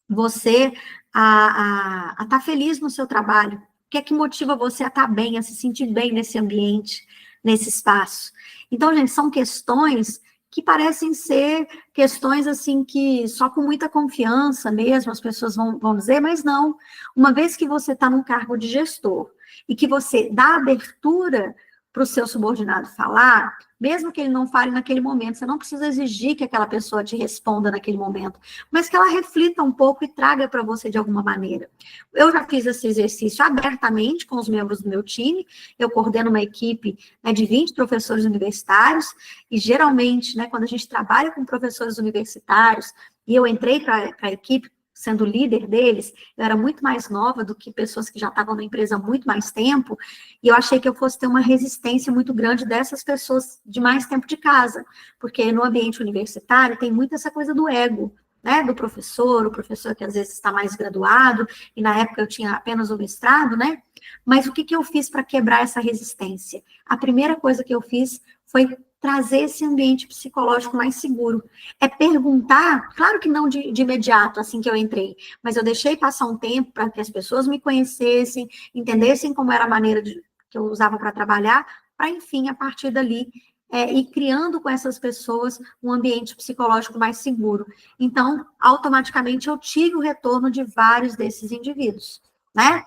você a estar feliz no seu trabalho? O que é que motiva você a estar bem, a se sentir bem nesse ambiente, nesse espaço? Então, gente, são questões que parecem ser questões, assim, que só com muita confiança mesmo as pessoas vão dizer, mas não. Uma vez que você está num cargo de gestor e que você dá abertura para o seu subordinado falar, mesmo que ele não fale naquele momento, você não precisa exigir que aquela pessoa te responda naquele momento, mas que ela reflita um pouco e traga para você de alguma maneira. Eu já fiz esse exercício abertamente com os membros do meu time, eu coordeno uma equipe, né, de 20 professores universitários, e geralmente, né, quando a gente trabalha com professores universitários, e eu entrei para a equipe sendo líder deles, eu era muito mais nova do que pessoas que já estavam na empresa há muito mais tempo, e eu achei que eu fosse ter uma resistência muito grande dessas pessoas de mais tempo de casa, porque no ambiente universitário tem muito essa coisa do ego, né, do professor, o professor que às vezes está mais graduado, e na época eu tinha apenas o mestrado, né, mas o que que eu fiz para quebrar essa resistência? A primeira coisa que eu fiz foi trazer esse ambiente psicológico mais seguro. É perguntar, claro que não de imediato, assim que eu entrei, mas eu deixei passar um tempo para que as pessoas me conhecessem, entendessem como era a maneira que eu usava para trabalhar, para, enfim, a partir dali, ir criando com essas pessoas um ambiente psicológico mais seguro. Então, automaticamente, eu tive o retorno de vários desses indivíduos, né?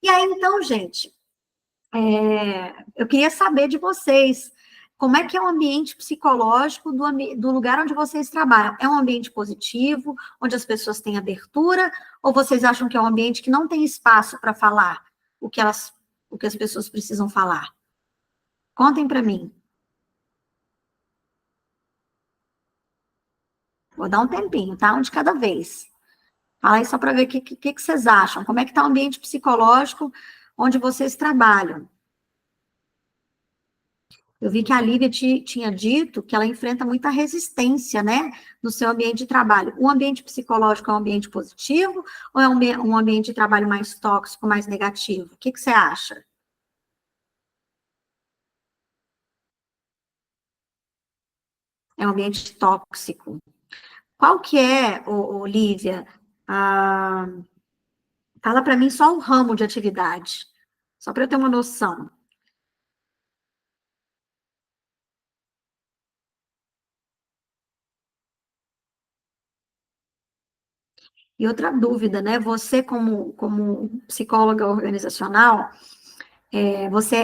E aí, então, gente, eu queria saber de vocês, como é que é o ambiente psicológico do lugar onde vocês trabalham? É um ambiente positivo, onde as pessoas têm abertura, ou vocês acham que é um ambiente que não tem espaço para falar o que as pessoas precisam falar? Contem para mim. Vou dar um tempinho, tá? Um de cada vez. Fala aí só para ver o que vocês acham. Como é que está o ambiente psicológico onde vocês trabalham? Eu vi que a Lívia tinha dito que ela enfrenta muita resistência, né, no seu ambiente de trabalho. O ambiente psicológico é um ambiente positivo ou é um ambiente de trabalho mais tóxico, mais negativo? O que você acha? É um ambiente tóxico. Qual que é, Lívia? Ah, fala para mim só o ramo de atividade, só para eu ter uma noção. E outra dúvida, né? Você, como psicóloga organizacional, você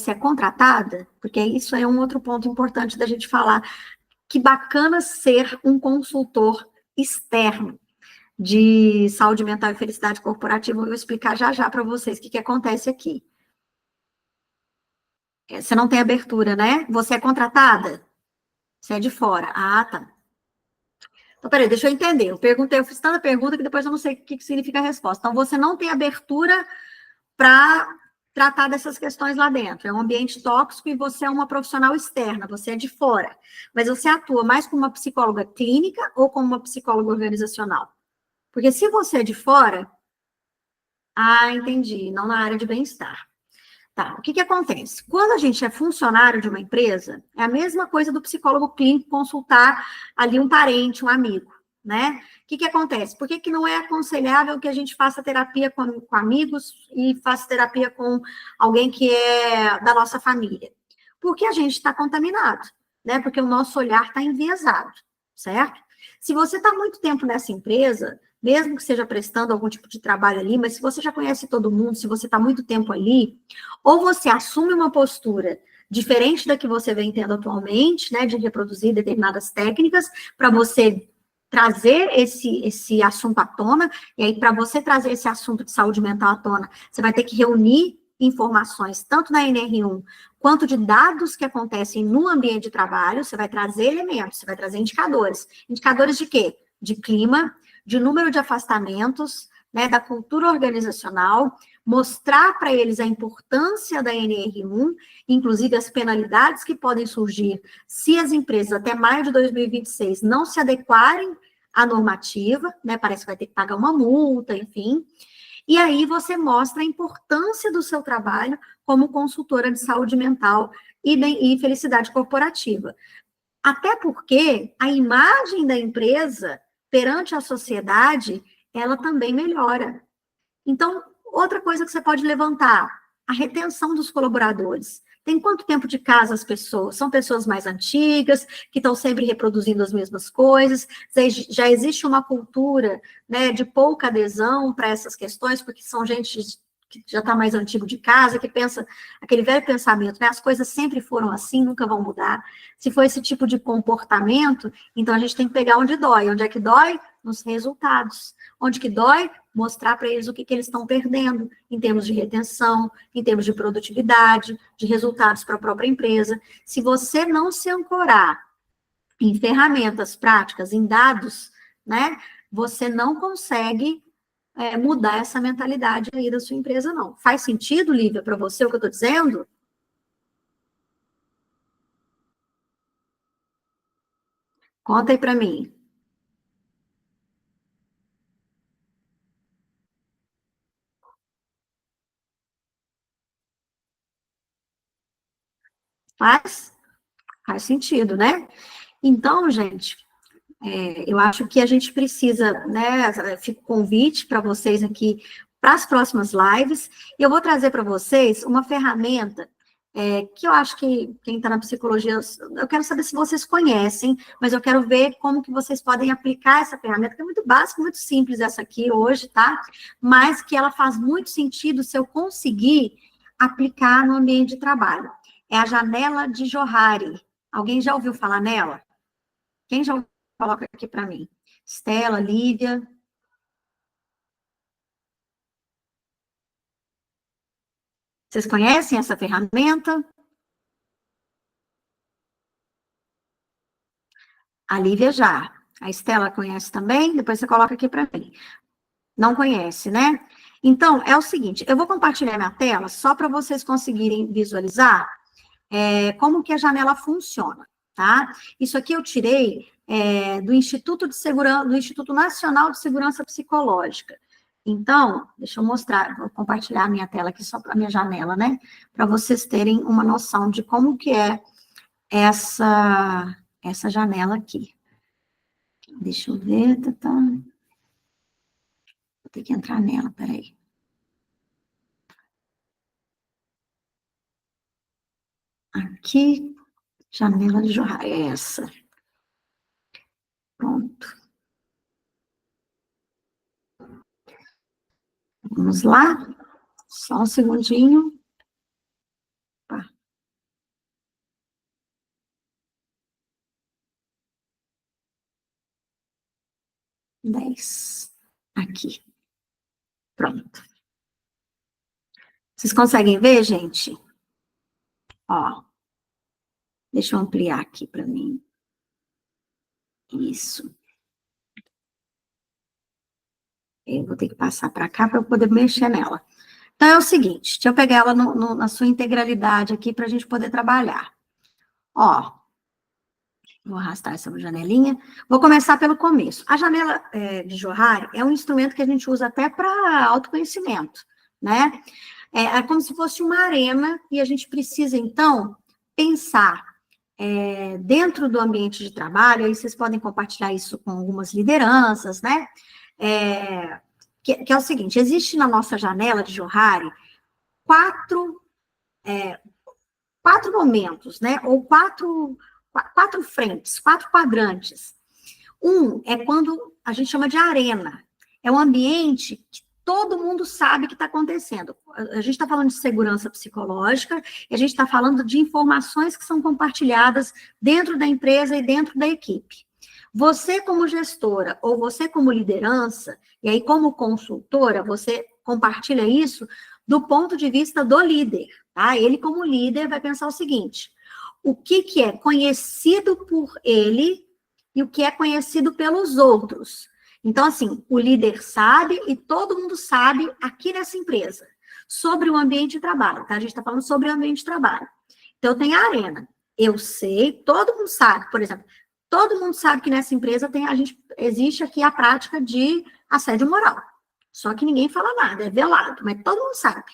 é contratada? Porque isso é um outro ponto importante da gente falar. Que bacana ser um consultor externo de saúde mental e felicidade corporativa. Eu vou explicar já já para vocês o que acontece aqui. Você não tem abertura, né? Você é contratada? Você é de fora. Ah, tá. Então, peraí, deixa eu entender. Eu fiz tanta pergunta que depois eu não sei o que significa a resposta. Então, você não tem abertura para tratar dessas questões lá dentro. É um ambiente tóxico e você é uma profissional externa, você é de fora. Mas você atua mais como uma psicóloga clínica ou como uma psicóloga organizacional? Porque se você é de fora, entendi, não na área de bem-estar. Tá, o que acontece? Quando a gente é funcionário de uma empresa, é a mesma coisa do psicólogo clínico consultar ali um parente, um amigo, né? O que acontece? Por que não é aconselhável que a gente faça terapia com amigos e faça terapia com alguém que é da nossa família? Porque a gente está contaminado, né? Porque o nosso olhar está enviesado, certo? Se você está muito tempo nessa empresa, mesmo que seja prestando algum tipo de trabalho ali, mas se você já conhece todo mundo, se você está muito tempo ali, ou você assume uma postura diferente da que você vem tendo atualmente, né, de reproduzir determinadas técnicas, para você trazer esse assunto à tona, e aí, para você trazer esse assunto de saúde mental à tona, você vai ter que reunir informações, tanto na NR1, quanto de dados que acontecem no ambiente de trabalho, você vai trazer elementos, você vai trazer indicadores. Indicadores de quê? De clima, de número de afastamentos, né, da cultura organizacional, mostrar para eles a importância da NR1, inclusive as penalidades que podem surgir se as empresas até maio de 2026 não se adequarem à normativa, né, parece que vai ter que pagar uma multa, enfim. E aí você mostra a importância do seu trabalho como consultora de saúde mental e felicidade corporativa. Até porque a imagem da empresa perante a sociedade, ela também melhora. Então, outra coisa que você pode levantar, a retenção dos colaboradores. Tem quanto tempo de casa as pessoas? São pessoas mais antigas, que estão sempre reproduzindo as mesmas coisas, já existe uma cultura, né, de pouca adesão para essas questões, porque são gente que já está mais antigo de casa, que pensa aquele velho pensamento, né? As coisas sempre foram assim, nunca vão mudar. Se for esse tipo de comportamento, então a gente tem que pegar onde dói. Onde é que dói? Nos resultados. Onde que dói? Mostrar para eles o que eles estão perdendo, em termos de retenção, em termos de produtividade, de resultados para a própria empresa. Se você não se ancorar em ferramentas práticas, em dados, né, você não consegue mudar essa mentalidade aí da sua empresa, não. Faz sentido, Lívia, para você o que eu estou dizendo? Conta aí para mim. Faz? Faz sentido, né? Então, gente, eu acho que a gente precisa, né? Fica o convite para vocês aqui para as próximas lives. E eu vou trazer para vocês uma ferramenta que eu acho que quem está na psicologia, eu quero saber se vocês conhecem, mas eu quero ver como que vocês podem aplicar essa ferramenta, que é muito básica, muito simples essa aqui hoje, tá? Mas que ela faz muito sentido se eu conseguir aplicar no ambiente de trabalho. É a janela de Johari. Alguém já ouviu falar nela? Quem já ouviu? Coloca aqui para mim. Estela, Lívia. Vocês conhecem essa ferramenta? A Lívia já. A Estela conhece também? Depois você coloca aqui para mim. Não conhece, né? Então, é o seguinte, eu vou compartilhar minha tela só para vocês conseguirem visualizar como que a janela funciona, tá? Isso aqui eu tirei do Instituto de Segurança, do Instituto Nacional de Segurança Psicológica. Então, deixa eu mostrar, vou compartilhar a minha tela aqui só para a minha janela, né? Para vocês terem uma noção de como que é essa janela aqui. Deixa eu ver, tá. Vou ter que entrar nela, peraí. Aqui, janela de jorrar, é essa. Pronto. Vamos lá? Só um segundinho. Tá. 10. Aqui. Pronto. Vocês conseguem ver, gente? Ó. Deixa eu ampliar aqui para mim. Isso. Eu vou ter que passar para cá para eu poder mexer nela. Então, é o seguinte, deixa eu pegar ela na sua integralidade aqui para a gente poder trabalhar. Ó, vou arrastar essa janelinha. Vou começar pelo começo. A janela de Johari é um instrumento que a gente usa até para autoconhecimento, né? É como se fosse uma arena e a gente precisa, então, pensar dentro do ambiente de trabalho, aí vocês podem compartilhar isso com algumas lideranças, né? Que é o seguinte, existe na nossa janela de Johari quatro momentos, né? Ou quatro frentes, quatro quadrantes. Um é quando a gente chama de arena. É um ambiente que todo mundo sabe que está acontecendo. A gente está falando de segurança psicológica e a gente está falando de informações que são compartilhadas dentro da empresa e dentro da equipe. Você, como gestora, ou você, como liderança, e aí, como consultora, você compartilha isso do ponto de vista do líder, tá? Ele, como líder, vai pensar o seguinte: o que é conhecido por ele e o que é conhecido pelos outros. Então, assim, o líder sabe e todo mundo sabe aqui nessa empresa sobre o ambiente de trabalho, tá? A gente está falando sobre o ambiente de trabalho. Então, tem a arena. Eu sei, todo mundo sabe, por exemplo, todo mundo sabe que nessa empresa existe aqui a prática de assédio moral. Só que ninguém fala nada, é velado, mas todo mundo sabe,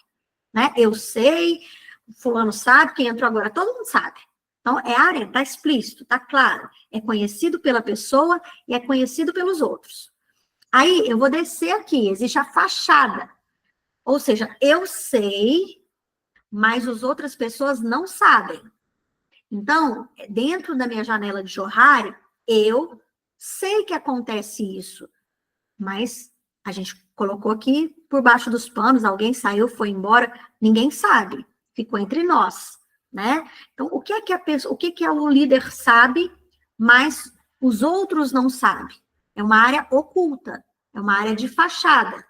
né? Eu sei, fulano sabe, quem entrou agora, todo mundo sabe. Então, é a arena, está explícito, está claro. É conhecido pela pessoa e é conhecido pelos outros. Aí, eu vou descer aqui, existe a fachada. Ou seja, eu sei, mas as outras pessoas não sabem. Então, dentro da minha janela de Johari, eu sei que acontece isso, mas a gente colocou aqui por baixo dos panos, alguém saiu, foi embora, ninguém sabe, ficou entre nós, né? Então, o que é que a pessoa, o que é o líder sabe, mas os outros não sabem? É uma área oculta, é uma área de fachada.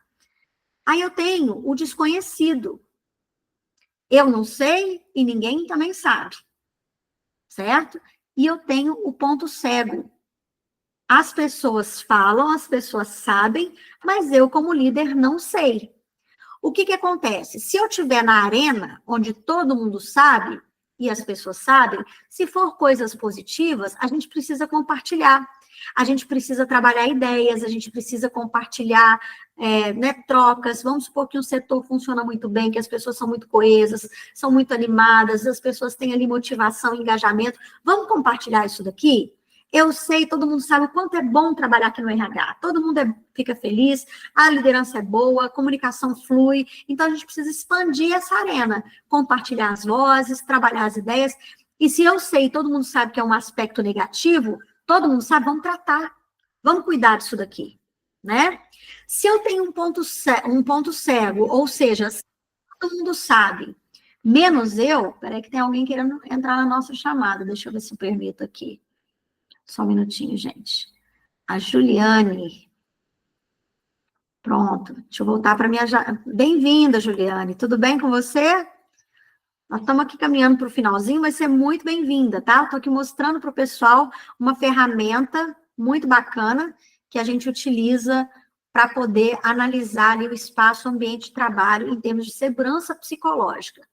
Aí eu tenho o desconhecido. Eu não sei e ninguém também sabe, certo? E eu tenho o ponto cego. As pessoas falam, as pessoas sabem, mas eu, como líder, não sei. O que acontece? Se eu estiver na arena, onde todo mundo sabe, e as pessoas sabem, se for coisas positivas, a gente precisa compartilhar. A gente precisa trabalhar ideias, a gente precisa compartilhar né, trocas. Vamos supor que um setor funciona muito bem, que as pessoas são muito coesas, são muito animadas, as pessoas têm ali motivação, engajamento. Vamos compartilhar isso daqui? Eu sei, todo mundo sabe o quanto é bom trabalhar aqui no RH. Todo mundo fica feliz, a liderança é boa, a comunicação flui. Então, a gente precisa expandir essa arena, compartilhar as vozes, trabalhar as ideias. E se eu sei, todo mundo sabe que é um aspecto negativo, todo mundo sabe, vamos tratar. Vamos cuidar disso daqui, né? Se eu tenho um ponto cego, ou seja, se todo mundo sabe, menos eu... Peraí que tem alguém querendo entrar na nossa chamada. Deixa eu ver se eu permito aqui. Só um minutinho, gente. A Juliane. Pronto. Deixa eu voltar para minha... Bem-vinda, Juliane. Tudo bem com você? Nós estamos aqui caminhando para o finalzinho, vai ser muito bem-vinda, tá? Estou aqui mostrando para o pessoal uma ferramenta muito bacana que a gente utiliza para poder analisar ali o espaço, o ambiente de trabalho em termos de segurança psicológica.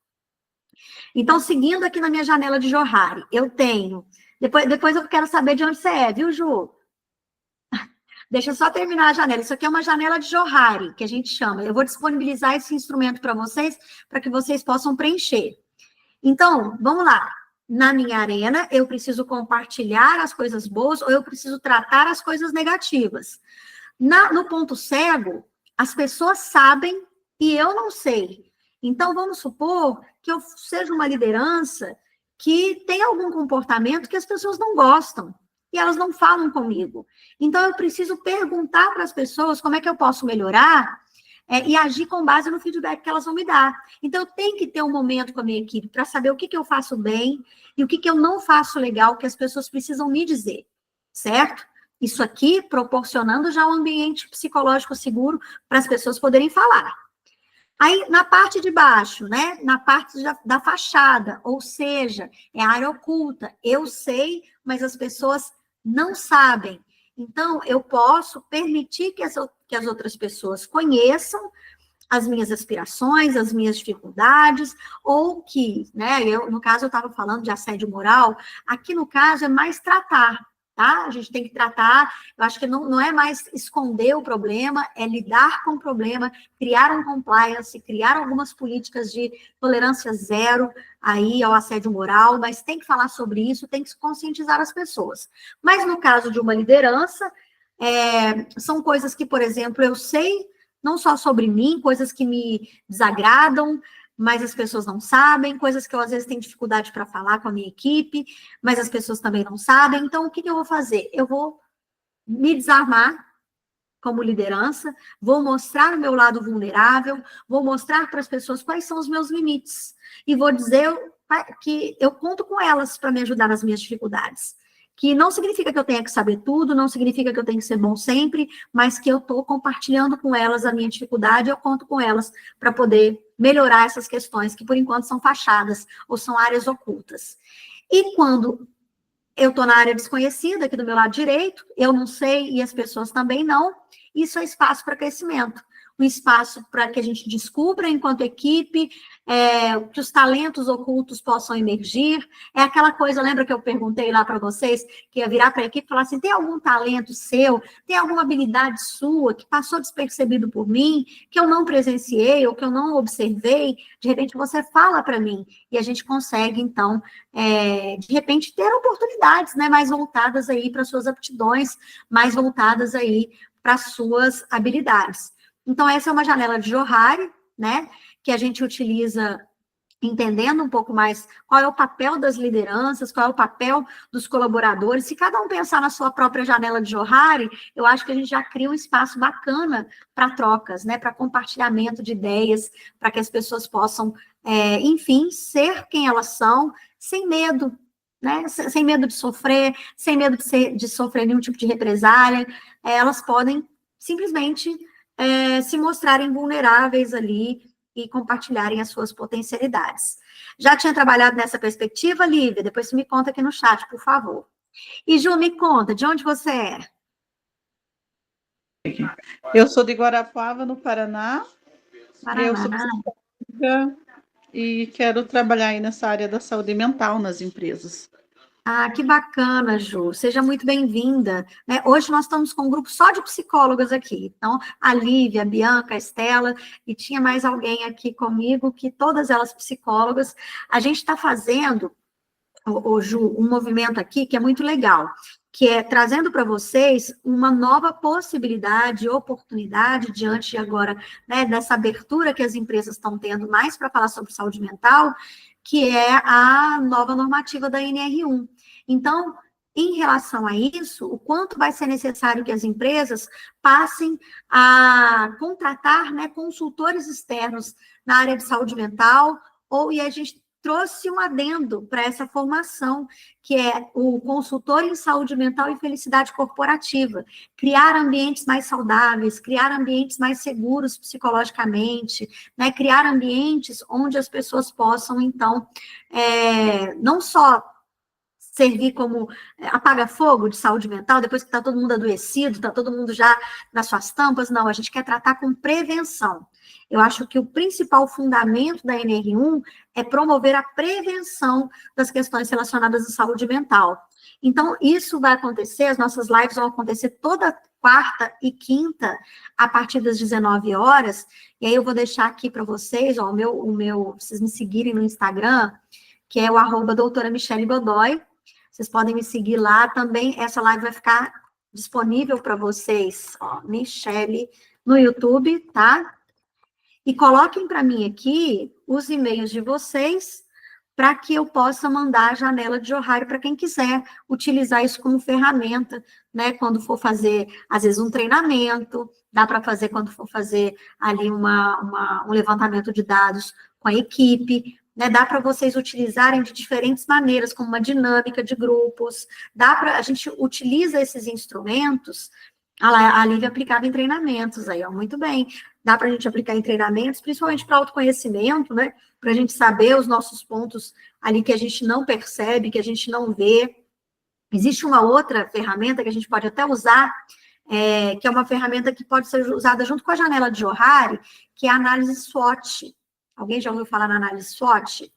Então, seguindo aqui na minha janela de Johari, eu tenho... Depois eu quero saber de onde você é, viu, Ju? Deixa eu só terminar a janela. Isso aqui é uma janela de Johari, que a gente chama. Eu vou disponibilizar esse instrumento para que vocês possam preencher. Então, vamos lá. Na minha arena, eu preciso compartilhar as coisas boas ou eu preciso tratar as coisas negativas. No ponto cego, as pessoas sabem e eu não sei. Então, vamos supor que eu seja uma liderança que tem algum comportamento que as pessoas não gostam e elas não falam comigo. Então, eu preciso perguntar para as pessoas como é que eu posso melhorar e agir com base no feedback que elas vão me dar. Então, eu tenho que ter um momento com a minha equipe para saber o que eu faço bem e o que eu não faço legal, que as pessoas precisam me dizer, certo? Isso aqui proporcionando já um ambiente psicológico seguro para as pessoas poderem falar. Aí, na parte de baixo, né, na parte da fachada, ou seja, é a área oculta. Eu sei, mas as pessoas não sabem. Então, eu posso permitir que as outras pessoas conheçam as minhas aspirações, as minhas dificuldades, ou que, né, no caso, eu estava falando de assédio moral, aqui no caso é mais tratar, tá? A gente tem que tratar, eu acho que não é mais esconder o problema, é lidar com o problema, criar um compliance, criar algumas políticas de tolerância zero aí ao assédio moral, mas tem que falar sobre isso, tem que conscientizar as pessoas. Mas no caso de uma liderança, são coisas que, por exemplo, eu sei não só sobre mim, coisas que me desagradam, mas as pessoas não sabem, coisas que eu às vezes tenho dificuldade para falar com a minha equipe, mas as pessoas também não sabem. Então, o que eu vou fazer? Eu vou me desarmar como liderança, vou mostrar o meu lado vulnerável, vou mostrar para as pessoas quais são os meus limites, e vou dizer que eu conto com elas para me ajudar nas minhas dificuldades. Que não significa que eu tenha que saber tudo, não significa que eu tenho que ser bom sempre, mas que eu estou compartilhando com elas a minha dificuldade, eu conto com elas para poder melhorar essas questões, que por enquanto são fachadas ou são áreas ocultas. E quando eu estou na área desconhecida, aqui do meu lado direito, eu não sei e as pessoas também não, isso é espaço para crescimento. Um espaço para que a gente descubra, enquanto equipe, que os talentos ocultos possam emergir. É aquela coisa, lembra que eu perguntei lá para vocês, que ia virar para a equipe e falar assim, tem algum talento seu, tem alguma habilidade sua que passou despercebido por mim, que eu não presenciei ou que eu não observei? De repente você fala para mim e a gente consegue, então, de repente, ter oportunidades, né, mais voltadas aí para suas aptidões, mais voltadas aí para suas habilidades. Então, essa é uma janela de Johari, né, que a gente utiliza entendendo um pouco mais qual é o papel das lideranças, qual é o papel dos colaboradores. Se cada um pensar na sua própria janela de Johari, eu acho que a gente já cria um espaço bacana para trocas, né, para compartilhamento de ideias, para que as pessoas possam, enfim, ser quem elas são, sem medo, né, sem medo de sofrer, sem medo de sofrer nenhum tipo de represália. Elas podem simplesmente se mostrarem vulneráveis ali, e compartilharem as suas potencialidades. Já tinha trabalhado nessa perspectiva, Lívia? Depois você me conta aqui no chat, por favor. E Ju, me conta, de onde você é? Eu sou de Guarapuava, no Paraná. Paraná. Eu sou psicóloga e quero trabalhar aí nessa área da saúde mental nas empresas. Ah, que bacana, Ju. Seja muito bem-vinda. Né? Hoje nós estamos com um grupo só de psicólogas aqui. Então, a Lívia, a Bianca, a Estela, e tinha mais alguém aqui comigo, que todas elas psicólogas. A gente está fazendo, Ju, um movimento aqui que é muito legal, que é trazendo para vocês uma nova possibilidade, oportunidade, diante de agora, né, dessa abertura que as empresas estão tendo mais para falar sobre saúde mental, que é a nova normativa da NR1. Então, em relação a isso, o quanto vai ser necessário que as empresas passem a contratar, né, consultores externos na área de saúde mental, e a gente trouxe um adendo para essa formação, que é o consultor em saúde mental e felicidade corporativa. Criar ambientes mais saudáveis, criar ambientes mais seguros psicologicamente, né? Criar ambientes onde as pessoas possam, então, não só servir como apaga-fogo de saúde mental, depois que está todo mundo adoecido, está todo mundo já nas suas tampas. Não, a gente quer tratar com prevenção. Eu acho que o principal fundamento da NR1 é promover a prevenção das questões relacionadas à saúde mental. Então, isso vai acontecer, as nossas lives vão acontecer toda quarta e quinta, a partir das 19 horas, e aí eu vou deixar aqui para vocês, ó, vocês me seguirem no Instagram, que é o @doutora Michele Godoy. Vocês podem me seguir lá também. Essa live vai ficar disponível para vocês, ó, Michele, no YouTube, tá? E coloquem para mim aqui os e-mails de vocês, para que eu possa mandar a janela de Johari para quem quiser utilizar isso como ferramenta, né? Quando for fazer, às vezes, um treinamento, dá para fazer quando for fazer ali um levantamento de dados com a equipe, né? Dá para vocês utilizarem de diferentes maneiras, como uma dinâmica de grupos, a gente utiliza esses instrumentos. A Lívia aplicava em treinamentos aí, ó, muito bem. Dá para a gente aplicar em treinamentos, principalmente para autoconhecimento, né? Para a gente saber os nossos pontos ali que a gente não percebe, que a gente não vê. Existe uma outra ferramenta que a gente pode até usar, que é uma ferramenta que pode ser usada junto com a janela de Johari, que é a análise SWOT. Alguém já ouviu falar na análise SWOT?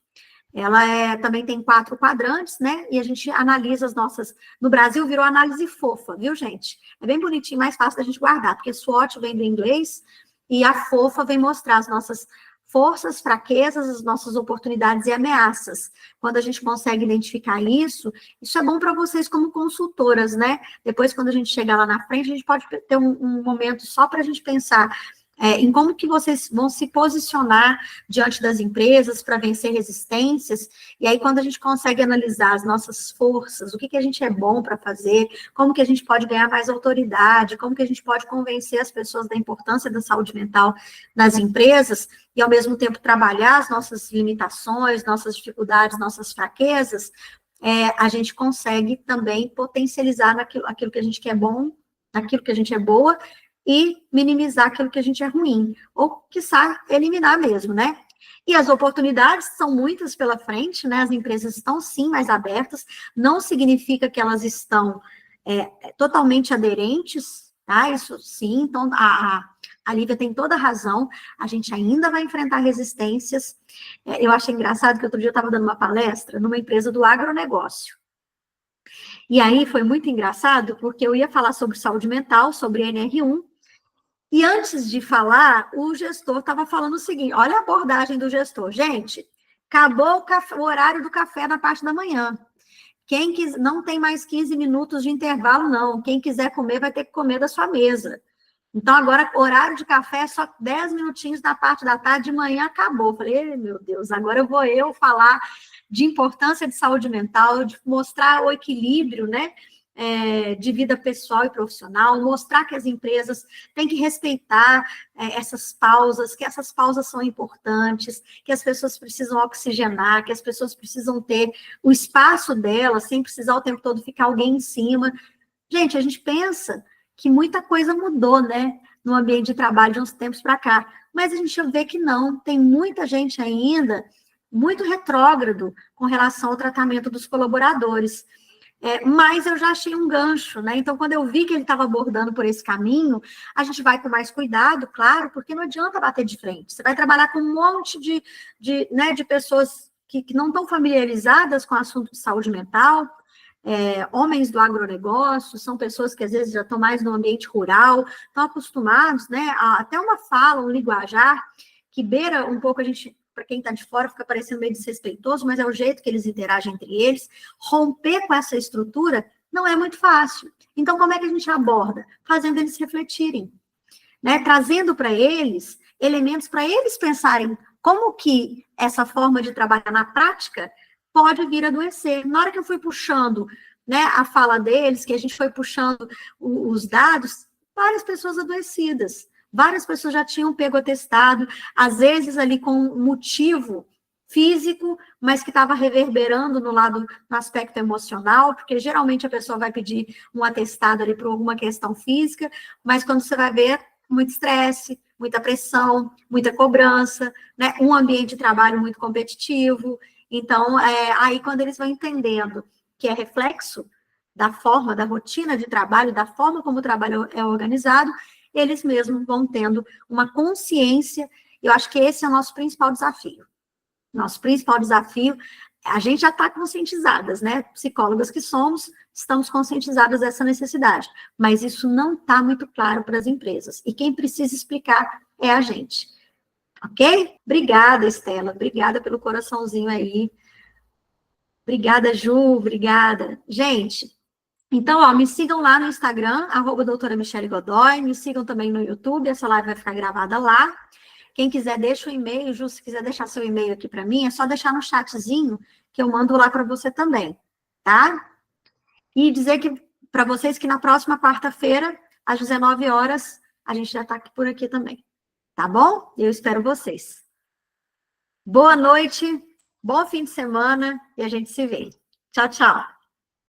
Ela também tem 4 quadrantes, né? E a gente analisa as nossas... No Brasil, virou análise fofa, viu, gente? É bem bonitinho, mais fácil da gente guardar, porque SWOT vem do inglês e a fofa vem mostrar as nossas forças, fraquezas, as nossas oportunidades e ameaças. Quando a gente consegue identificar isso é bom para vocês como consultoras, né? Depois, quando a gente chegar lá na frente, a gente pode ter um momento só para a gente pensar em como que vocês vão se posicionar diante das empresas para vencer resistências, e aí quando a gente consegue analisar as nossas forças, o que a gente é bom para fazer, como que a gente pode ganhar mais autoridade, como que a gente pode convencer as pessoas da importância da saúde mental nas empresas, e ao mesmo tempo trabalhar as nossas limitações, nossas dificuldades, nossas fraquezas, a gente consegue também potencializar aquilo que a gente quer bom, naquilo que a gente é boa, e minimizar aquilo que a gente é ruim, ou, quiçá, eliminar mesmo, né? E as oportunidades são muitas pela frente, né? As empresas estão, sim, mais abertas, não significa que elas estão totalmente aderentes, tá? Isso, sim, então, a Lívia tem toda a razão, a gente ainda vai enfrentar resistências. Eu achei engraçado que outro dia eu estava dando uma palestra numa empresa do agronegócio. E aí foi muito engraçado, porque eu ia falar sobre saúde mental, sobre NR1, e antes de falar, o gestor estava falando o seguinte, olha a abordagem do gestor. Gente, acabou o horário do café na parte da manhã. Não tem mais 15 minutos de intervalo, não. Quem quiser comer, vai ter que comer da sua mesa. Então, agora, horário de café, só 10 minutinhos da parte da tarde, de manhã acabou. Falei, meu Deus, agora vou eu falar de importância de saúde mental, de mostrar o equilíbrio, né, de vida pessoal e profissional, mostrar que as empresas têm que respeitar essas pausas, que essas pausas são importantes, que as pessoas precisam oxigenar, que as pessoas precisam ter o espaço delas, sem precisar o tempo todo ficar alguém em cima. Gente, a gente pensa que muita coisa mudou, né, no ambiente de trabalho de uns tempos para cá, mas a gente vê que não, tem muita gente ainda muito retrógrado com relação ao tratamento dos colaboradores. Mas eu já achei um gancho, né? Então, quando eu vi que ele estava abordando por esse caminho, a gente vai com mais cuidado, claro, porque não adianta bater de frente. Você vai trabalhar com um monte de pessoas que não estão familiarizadas com o assunto de saúde mental, homens do agronegócio, são pessoas que às vezes já estão mais no ambiente rural, estão acostumados, né, a até uma fala, um linguajar, que beira um pouco a gente, para quem está de fora, fica parecendo meio desrespeitoso, mas é o jeito que eles interagem entre eles. Romper com essa estrutura não é muito fácil. Então, como é que a gente aborda? Fazendo eles refletirem, né, trazendo para eles elementos para eles pensarem como que essa forma de trabalhar na prática pode vir a adoecer. Na hora que eu fui puxando, né, a fala deles, que a gente foi puxando os dados, várias pessoas adoecidas, várias pessoas já tinham pego atestado, às vezes ali com motivo físico, mas que estava reverberando no aspecto emocional, porque geralmente a pessoa vai pedir um atestado ali por alguma questão física, mas quando você vai ver, muito estresse, muita pressão, muita cobrança, né, um ambiente de trabalho muito competitivo. Então, aí quando eles vão entendendo que é reflexo da forma, da rotina de trabalho, da forma como o trabalho é organizado, eles mesmos vão tendo uma consciência. Eu acho que esse é o nosso principal desafio. Nosso principal desafio, a gente já está conscientizadas, né? Psicólogas que somos, estamos conscientizadas dessa necessidade, mas isso não está muito claro para as empresas. E quem precisa explicar é a gente. Ok? Obrigada, Estela. Obrigada pelo coraçãozinho aí. Obrigada, Ju. Obrigada. Gente, então, ó, me sigam lá no Instagram, @doutora Michele Godoy, me sigam também no YouTube, essa live vai ficar gravada lá. Quem quiser, deixa o e-mail, Ju, se quiser deixar seu e-mail aqui para mim, é só deixar no chatzinho, que eu mando lá para você também, tá? E dizer que para vocês que na próxima quarta-feira, às 19 horas, a gente já está por aqui também, tá bom? Eu espero vocês. Boa noite, bom fim de semana e a gente se vê. Tchau, tchau.